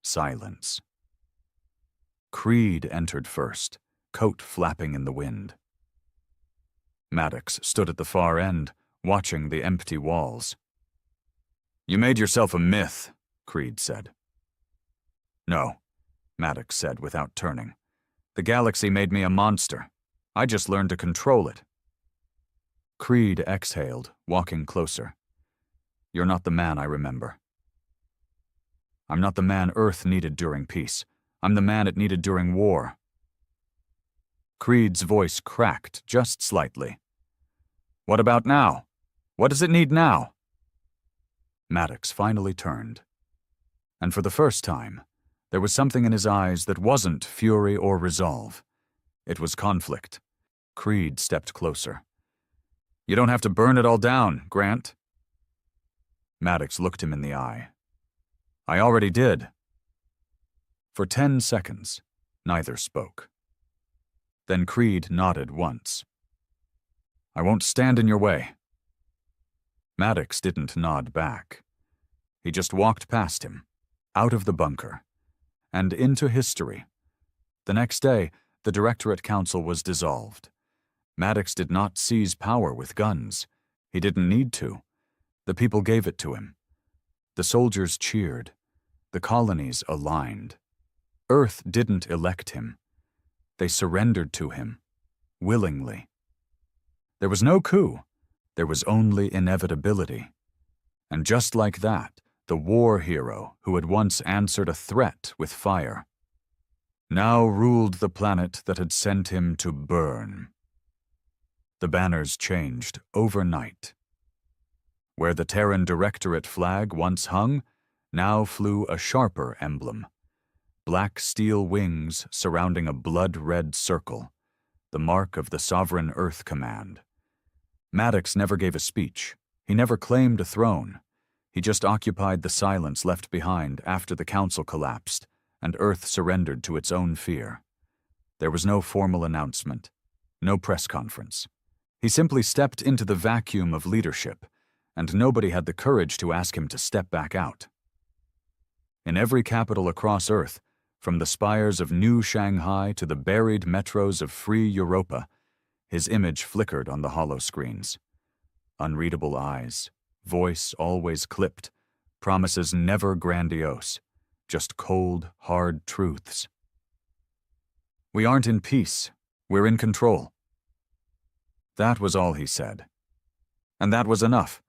silence. Creed entered first, coat flapping in the wind. Maddox stood at the far end, watching the empty walls. "You made yourself a myth," Creed said. "No," Maddox said without turning. "The galaxy made me a monster. I just learned to control it." Creed exhaled, walking closer. "You're not the man I remember. I'm not the man Earth needed during peace. I'm the man it needed during war." Creed's voice cracked just slightly. "What about now? What does it need now?" Maddox finally turned. And for the first time, there was something in his eyes that wasn't fury or resolve. It was conflict. Creed stepped closer. "You don't have to burn it all down, Grant." Maddox looked him in the eye. "I already did." For 10 seconds, neither spoke. Then Creed nodded once. "I won't stand in your way." Maddox didn't nod back. He just walked past him, out of the bunker, and into history. The next day, the Directorate Council was dissolved. Maddox did not seize power with guns. He didn't need to. The people gave it to him. The soldiers cheered. The colonies aligned. Earth didn't elect him. They surrendered to him, willingly. There was no coup. There was only inevitability. And just like that, the war hero who had once answered a threat with fire now ruled the planet that had sent him to burn. The banners changed overnight. Where the Terran Directorate flag once hung, now flew a sharper emblem. Black steel wings surrounding a blood-red circle, the mark of the Sovereign Earth Command. Maddox never gave a speech. He never claimed a throne. He just occupied the silence left behind after the Council collapsed and Earth surrendered to its own fear. There was no formal announcement, no press conference. He simply stepped into the vacuum of leadership, and nobody had the courage to ask him to step back out. In every capital across Earth, from the spires of New Shanghai to the buried metros of free Europa, his image flickered on the hollow screens. Unreadable eyes, voice always clipped, promises never grandiose, just cold, hard truths. "We aren't in peace. We're in control." That was all he said. And that was enough.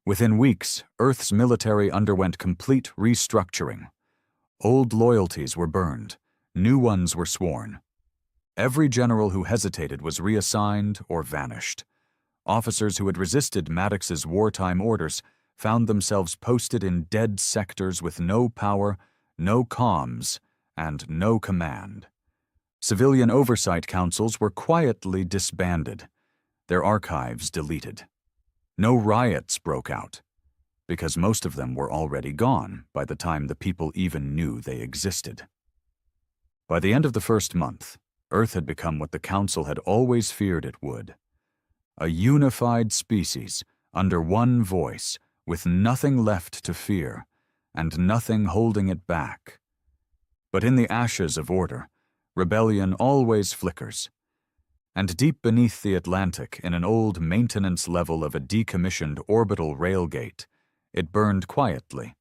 Within weeks, Earth's military underwent complete restructuring. Old loyalties were burned. New ones were sworn. Every general who hesitated was reassigned or vanished. Officers who had resisted Maddox's wartime orders found themselves posted in dead sectors with no power, no comms, and no command. Civilian oversight councils were quietly disbanded, their archives deleted. No riots broke out, because most of them were already gone by the time the people even knew they existed. By the end of the first month, Earth had become what the Council had always feared it would. A unified species, under one voice, with nothing left to fear, and nothing holding it back. But in the ashes of order, rebellion always flickers. And deep beneath the Atlantic, in an old maintenance level of a decommissioned orbital railgate, it burned quietly.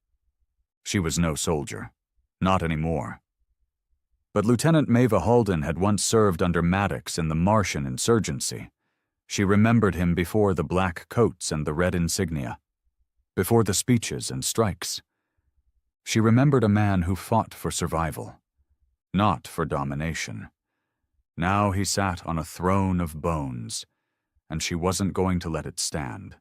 She was no soldier. Not anymore. But Lieutenant Maeva Halden had once served under Maddox in the Martian insurgency. She remembered him before the black coats and the red insignia, before the speeches and strikes. She remembered a man who fought for survival, not for domination. Now he sat on a throne of bones, and she wasn't going to let it stand.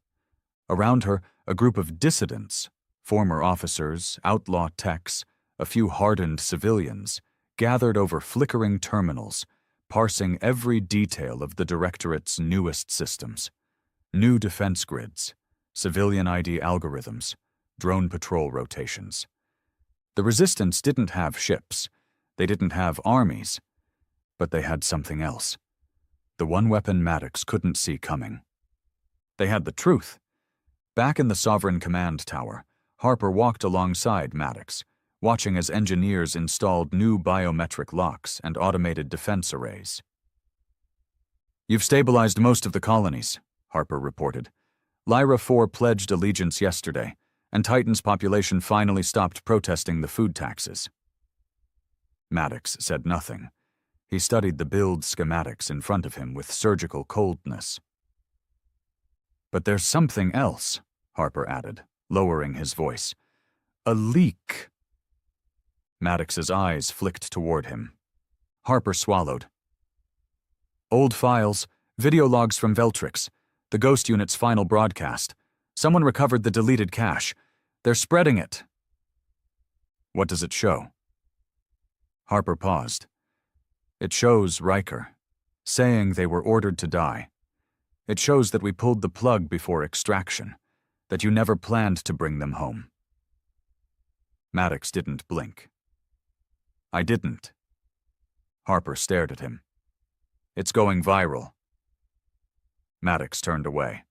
Around her, a group of dissidents, former officers, outlaw techs, a few hardened civilians, gathered over flickering terminals, parsing every detail of the Directorate's newest systems. New defense grids, civilian ID algorithms, drone patrol rotations. The Resistance didn't have ships. They didn't have armies. But they had something else. The one weapon Maddox couldn't see coming. They had the truth. Back in the Sovereign Command Tower, Harper walked alongside Maddox, watching as engineers installed new biometric locks and automated defense arrays. "You've stabilized most of the colonies," Harper reported. "Lyra 4 pledged allegiance yesterday, and Titan's population finally stopped protesting the food taxes." Maddox said nothing. He studied the build schematics in front of him with surgical coldness. "But there's something else," Harper added, lowering his voice. "A leak." Maddox's eyes flicked toward him. Harper swallowed. "Old files, video logs from Veltrix, the Ghost Unit's final broadcast. Someone recovered the deleted cache. They're spreading it." "What does it show?" Harper paused. "It shows Riker, saying they were ordered to die. It shows that we pulled the plug before extraction, that you never planned to bring them home." Maddox didn't blink. "I didn't." Harper stared at him. "It's going viral." Maddox turned away.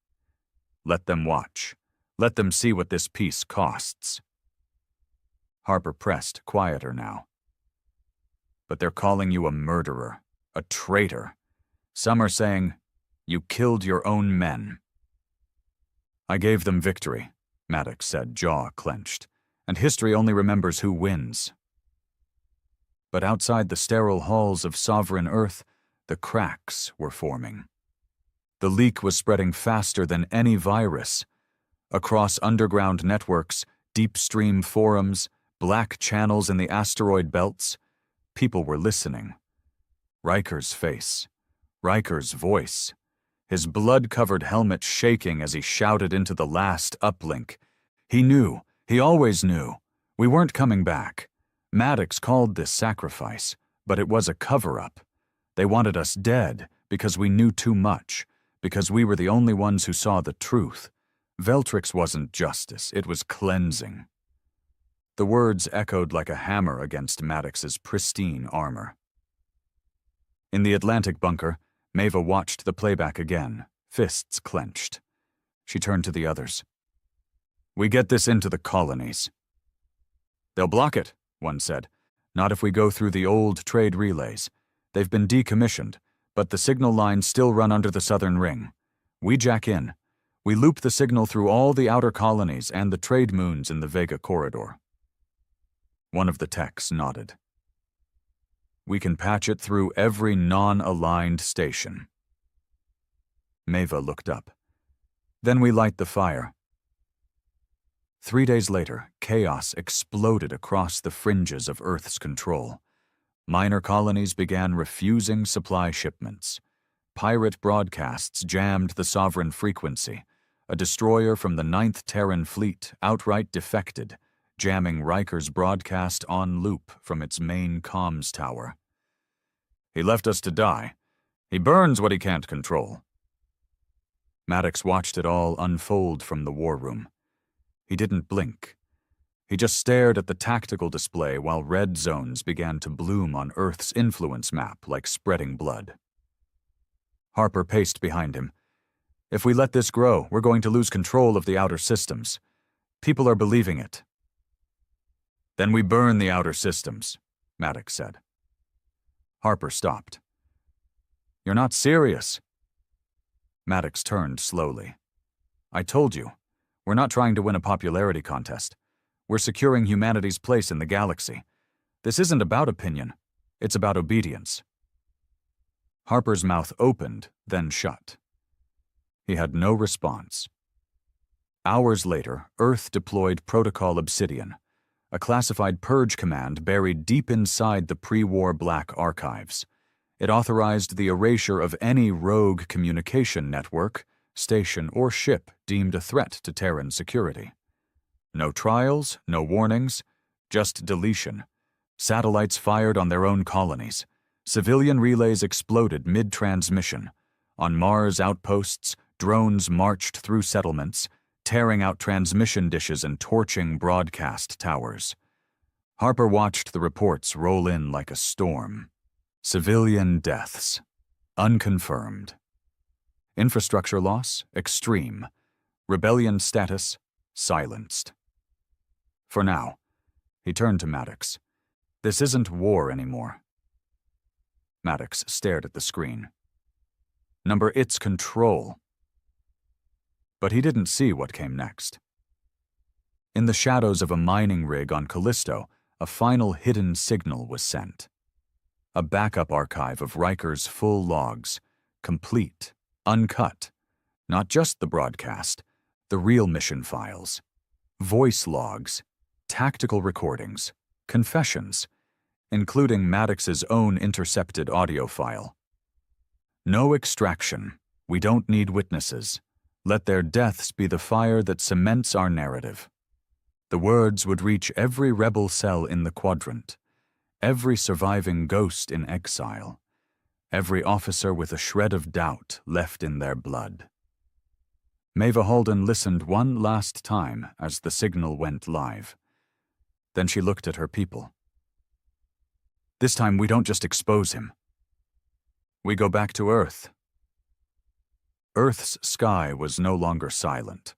"Let them watch. Let them see what this piece costs." Harper pressed, quieter now. "But they're calling you a murderer, a traitor. Some are saying, you killed your own men." "I gave them victory," Maddox said, jaw clenched, "and history only remembers who wins." But outside the sterile halls of Sovereign Earth, the cracks were forming. The leak was spreading faster than any virus. Across underground networks, deep stream forums, black channels in the asteroid belts, people were listening. Riker's face, Riker's voice, his blood-covered helmet shaking as he shouted into the last uplink. He knew, he always knew. We weren't coming back. Maddox called this sacrifice, but it was a cover-up. They wanted us dead because we knew too much, because we were the only ones who saw the truth. Veltrix wasn't justice, it was cleansing. The words echoed like a hammer against Maddox's pristine armor. In the Atlantic bunker, Maeva watched the playback again, fists clenched. She turned to the others. "We get this into the colonies." "They'll block it," one said. "Not if we go through the old trade relays. They've been decommissioned, but the signal lines still run under the southern ring. We jack in. We loop the signal through all the outer colonies and the trade moons in the Vega corridor." One of the techs nodded. "We can patch it through every non-aligned station." Maeva looked up. "Then we light the fire." 3 days later, chaos exploded across the fringes of Earth's control. Minor colonies began refusing supply shipments. Pirate broadcasts jammed the Sovereign frequency. A destroyer from the 9th Terran Fleet outright defected, jamming Riker's broadcast on loop from its main comms tower. "He left us to die. He burns what he can't control." Maddox watched it all unfold from the war room. He didn't blink. He just stared at the tactical display while red zones began to bloom on Earth's influence map like spreading blood. Harper paced behind him. "If we let this grow, we're going to lose control of the outer systems. People are believing it." "Then we burn the outer systems," Maddox said. Harper stopped. "You're not serious." Maddox turned slowly. "I told you, we're not trying to win a popularity contest. We're securing humanity's place in the galaxy. This isn't about opinion. It's about obedience." Harper's mouth opened, then shut. He had no response. Hours later, Earth deployed Protocol Obsidian, a classified purge command buried deep inside the pre-war Black archives. It authorized the erasure of any rogue communication network, station, or ship deemed a threat to Terran security. No trials, no warnings, just deletion. Satellites fired on their own colonies. Civilian relays exploded mid-transmission. On Mars outposts, drones marched through settlements, tearing out transmission dishes and torching broadcast towers. Harper watched the reports roll in like a storm. Civilian deaths. Unconfirmed. Infrastructure loss, extreme. Rebellion status, silenced. For now, he turned to Maddox. This isn't war anymore. Maddox stared at the screen. Number, it's control. But he didn't see what came next. In the shadows of a mining rig on Callisto, a final hidden signal was sent. A backup archive of Riker's full logs, complete, uncut. Not just the broadcast, the real mission files. Voice logs, tactical recordings, confessions, including Maddox's own intercepted audio file. No extraction. We don't need witnesses. Let their deaths be the fire that cements our narrative. The words would reach every rebel cell in the quadrant, every surviving ghost in exile, every officer with a shred of doubt left in their blood. Maeva Halden listened one last time as the signal went live. Then she looked at her people. This time we don't just expose him. We go back to Earth. Earth's sky was no longer silent.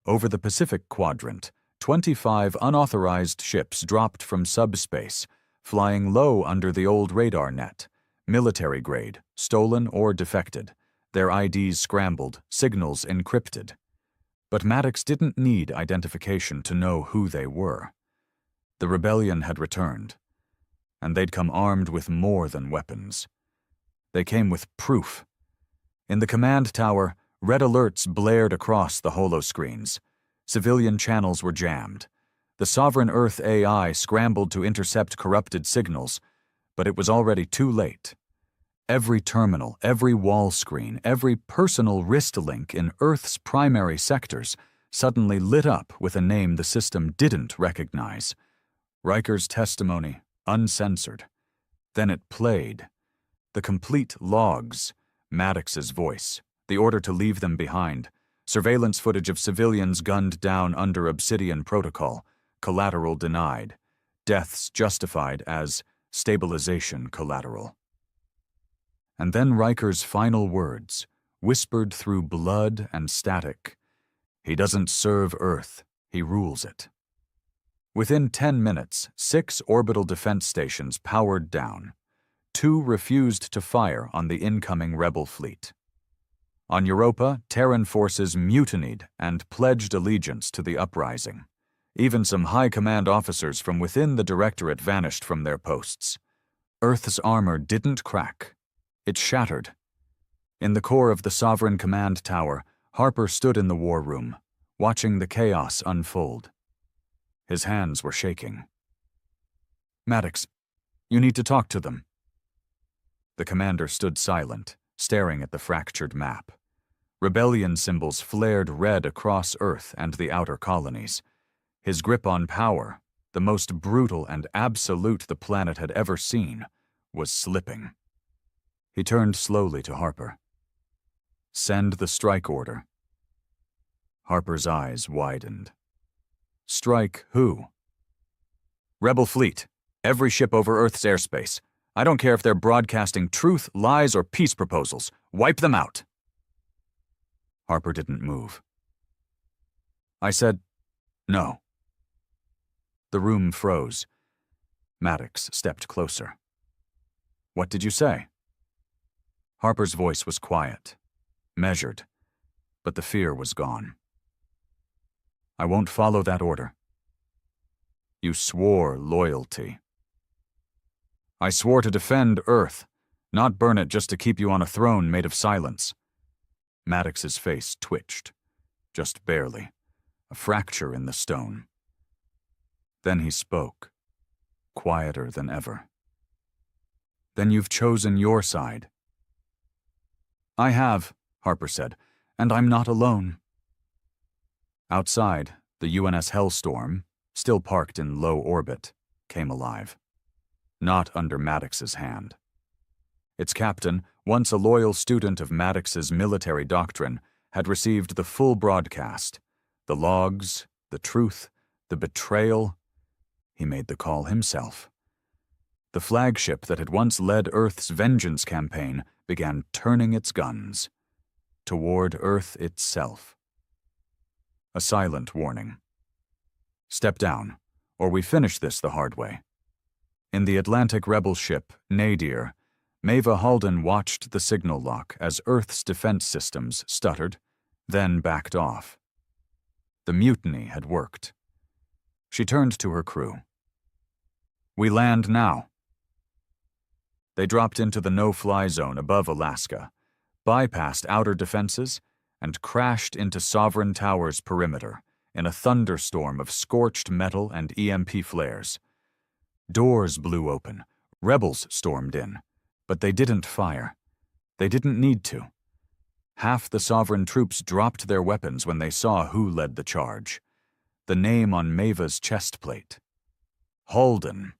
Over the Pacific quadrant, 25 unauthorized ships dropped from subspace, flying low under the old radar net, military grade, stolen or defected, their IDs scrambled, signals encrypted. But Maddox didn't need identification to know who they were. The rebellion had returned, and they'd come armed with more than weapons. They came with proof. In the command tower, red alerts blared across the holoscreens. Civilian channels were jammed. The Sovereign Earth AI scrambled to intercept corrupted signals, but it was already too late. Every terminal, every wall screen, every personal wrist link in Earth's primary sectors suddenly lit up with a name the system didn't recognize. Riker's testimony, uncensored. Then it played. The complete logs, Maddox's voice, the order to leave them behind, surveillance footage of civilians gunned down under Obsidian Protocol, collateral denied, deaths justified as stabilization collateral. And then Riker's final words, whispered through blood and static. He doesn't serve Earth, he rules it. Within 10 minutes, 6 orbital defense stations powered down. 2 refused to fire on the incoming rebel fleet. On Europa, Terran forces mutinied and pledged allegiance to the uprising. Even some high command officers from within the Directorate vanished from their posts. Earth's armor didn't crack. It shattered. In the core of the Sovereign Command Tower, Harper stood in the war room, watching the chaos unfold. His hands were shaking. Maddox, you need to talk to them. The commander stood silent, staring at the fractured map. Rebellion symbols flared red across Earth and the outer colonies. His grip on power, the most brutal and absolute the planet had ever seen, was slipping. He turned slowly to Harper. Send the strike order. Harper's eyes widened. Strike who? Rebel fleet. Every ship over Earth's airspace. I don't care if they're broadcasting truth, lies, or peace proposals. Wipe them out. Harper didn't move. I said, no. The room froze. Maddox stepped closer. What did you say? Harper's voice was quiet, measured, but the fear was gone. I won't follow that order. You swore loyalty. I swore to defend Earth, not burn it just to keep you on a throne made of silence. Maddox's face twitched, just barely, a fracture in the stone. Then he spoke, quieter than ever. Then you've chosen your side. I have, Harper said, and I'm not alone. Outside, the UNS Hellstorm, still parked in low orbit, came alive. Not under Maddox's hand. Its captain, once a loyal student of Maddox's military doctrine, had received the full broadcast, the logs, the truth, the betrayal. He made the call himself. The flagship that had once led Earth's vengeance campaign began turning its guns toward Earth itself. A silent warning. Step down, or we finish this the hard way. In the Atlantic rebel ship, Nadir, Maeva Halden watched the signal lock as Earth's defense systems stuttered, then backed off. The mutiny had worked. She turned to her crew. We land now. They dropped into the no-fly zone above Alaska, bypassed outer defenses, and crashed into Sovereign Tower's perimeter in a thunderstorm of scorched metal and EMP flares. Doors blew open, rebels stormed in, but they didn't fire. They didn't need to. Half the Sovereign troops dropped their weapons when they saw who led the charge. The name on Maeva's chest plate. Halden.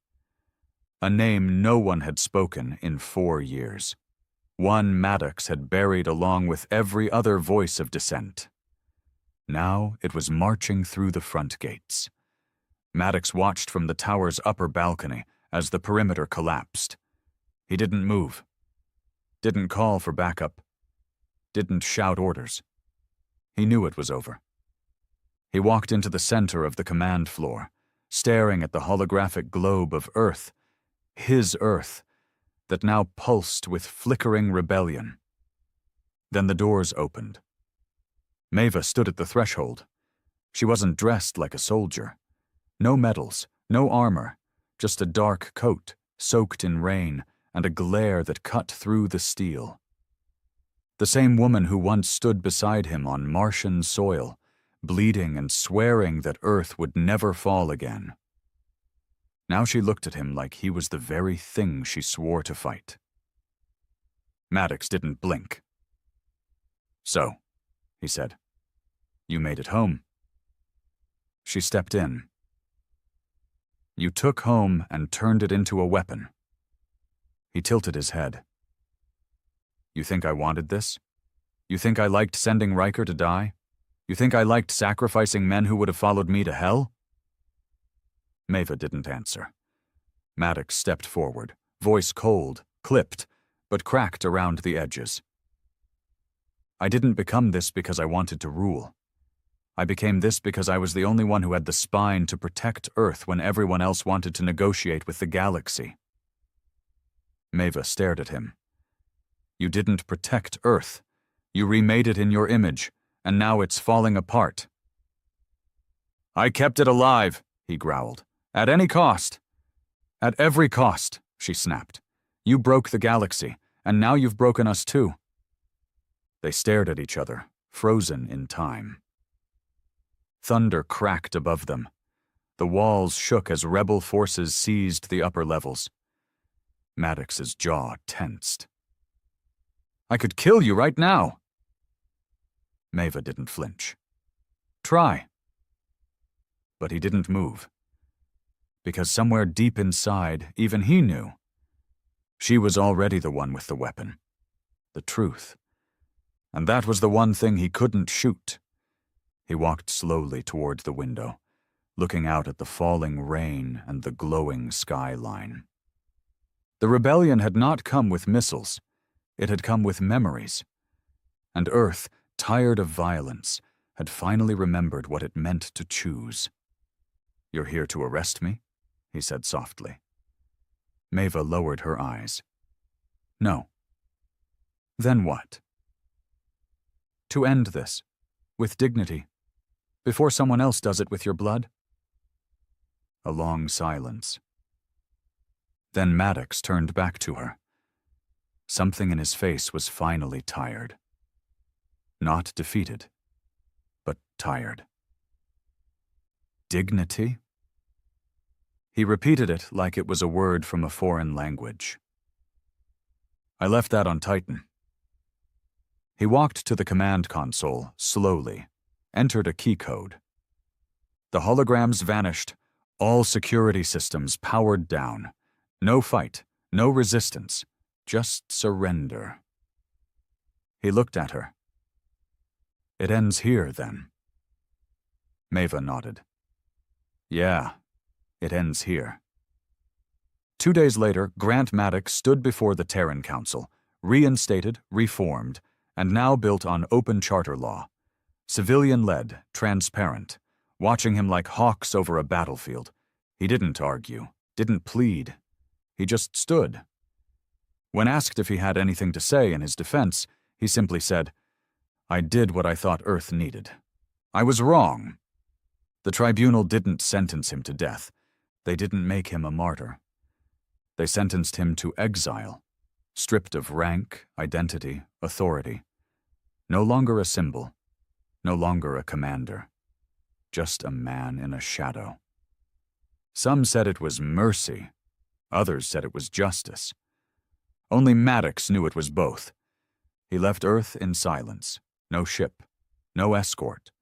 A name no one had spoken in 4 years. One Maddox had buried along with every other voice of dissent. Now it was marching through the front gates. Maddox watched from the tower's upper balcony as the perimeter collapsed. He didn't move. Didn't call for backup. Didn't shout orders. He knew it was over. He walked into the center of the command floor, staring at the holographic globe of Earth, his Earth, that now pulsed with flickering rebellion. Then the doors opened. Maeva stood at the threshold. She wasn't dressed like a soldier. No medals, no armor, just a dark coat, soaked in rain, and a glare that cut through the steel. The same woman who once stood beside him on Martian soil, bleeding and swearing that Earth would never fall again. Now she looked at him like he was the very thing she swore to fight. Maddox didn't blink. "So," he said, "you made it home." She stepped in. "You took home and turned it into a weapon." He tilted his head. "You think I wanted this? You think I liked sending Riker to die? You think I liked sacrificing men who would have followed me to hell?" Maeva didn't answer. Maddox stepped forward, voice cold, clipped, but cracked around the edges. "I didn't become this because I wanted to rule. I became this because I was the only one who had the spine to protect Earth when everyone else wanted to negotiate with the galaxy." Maeva stared at him. "You didn't protect Earth. You remade it in your image, and now it's falling apart." "I kept it alive," he growled. "At any cost." "At every cost," she snapped. "You broke the galaxy, and now you've broken us too." They stared at each other, frozen in time. Thunder cracked above them. The walls shook as rebel forces seized the upper levels. Maddox's jaw tensed. "I could kill you right now." Maeva didn't flinch. "Try." But he didn't move. Because somewhere deep inside, even he knew. She was already the one with the weapon. The truth. And that was the one thing he couldn't shoot. He walked slowly toward the window, looking out at the falling rain and the glowing skyline. The rebellion had not come with missiles. It had come with memories. And Earth, tired of violence, had finally remembered what it meant to choose. "You're here to arrest me?" he said softly. Maeva lowered her eyes. "No." "Then what?" "To end this, with dignity, before someone else does it with your blood." A long silence. Then Maddox turned back to her. Something in his face was finally tired. Not defeated, but tired. "Dignity?" He repeated it like it was a word from a foreign language. "I left that on Titan." He walked to the command console, slowly, entered a key code. The holograms vanished, all security systems powered down. No fight, no resistance, just surrender. He looked at her. "It ends here, then." Maeva nodded. "Yeah, it ends here." 2 days later, Grant Maddox stood before the Terran Council, reinstated, reformed, and now built on open charter law. Civilian-led, transparent, watching him like hawks over a battlefield. He didn't argue, didn't plead. He just stood. When asked if he had anything to say in his defense, he simply said, "I did what I thought Earth needed. I was wrong." The tribunal didn't sentence him to death. They didn't make him a martyr. They sentenced him to exile, stripped of rank, identity, authority. No longer a symbol, no longer a commander, just a man in a shadow. Some said it was mercy, others said it was justice. Only Maddox knew it was both. He left Earth in silence, no ship, no escort,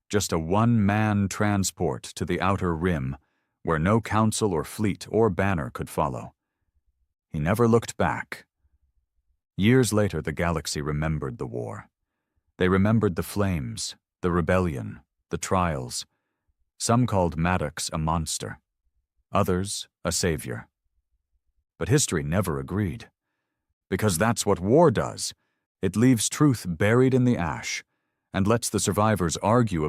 just a one-man transport to the outer rim where no council or fleet or banner could follow. He never looked back. Years later, the galaxy remembered the war. They remembered the flames, the rebellion, the trials. Some called Maddox a monster, others a savior. But history never agreed. Because that's what war does. It leaves truth buried in the ash and lets the survivors argue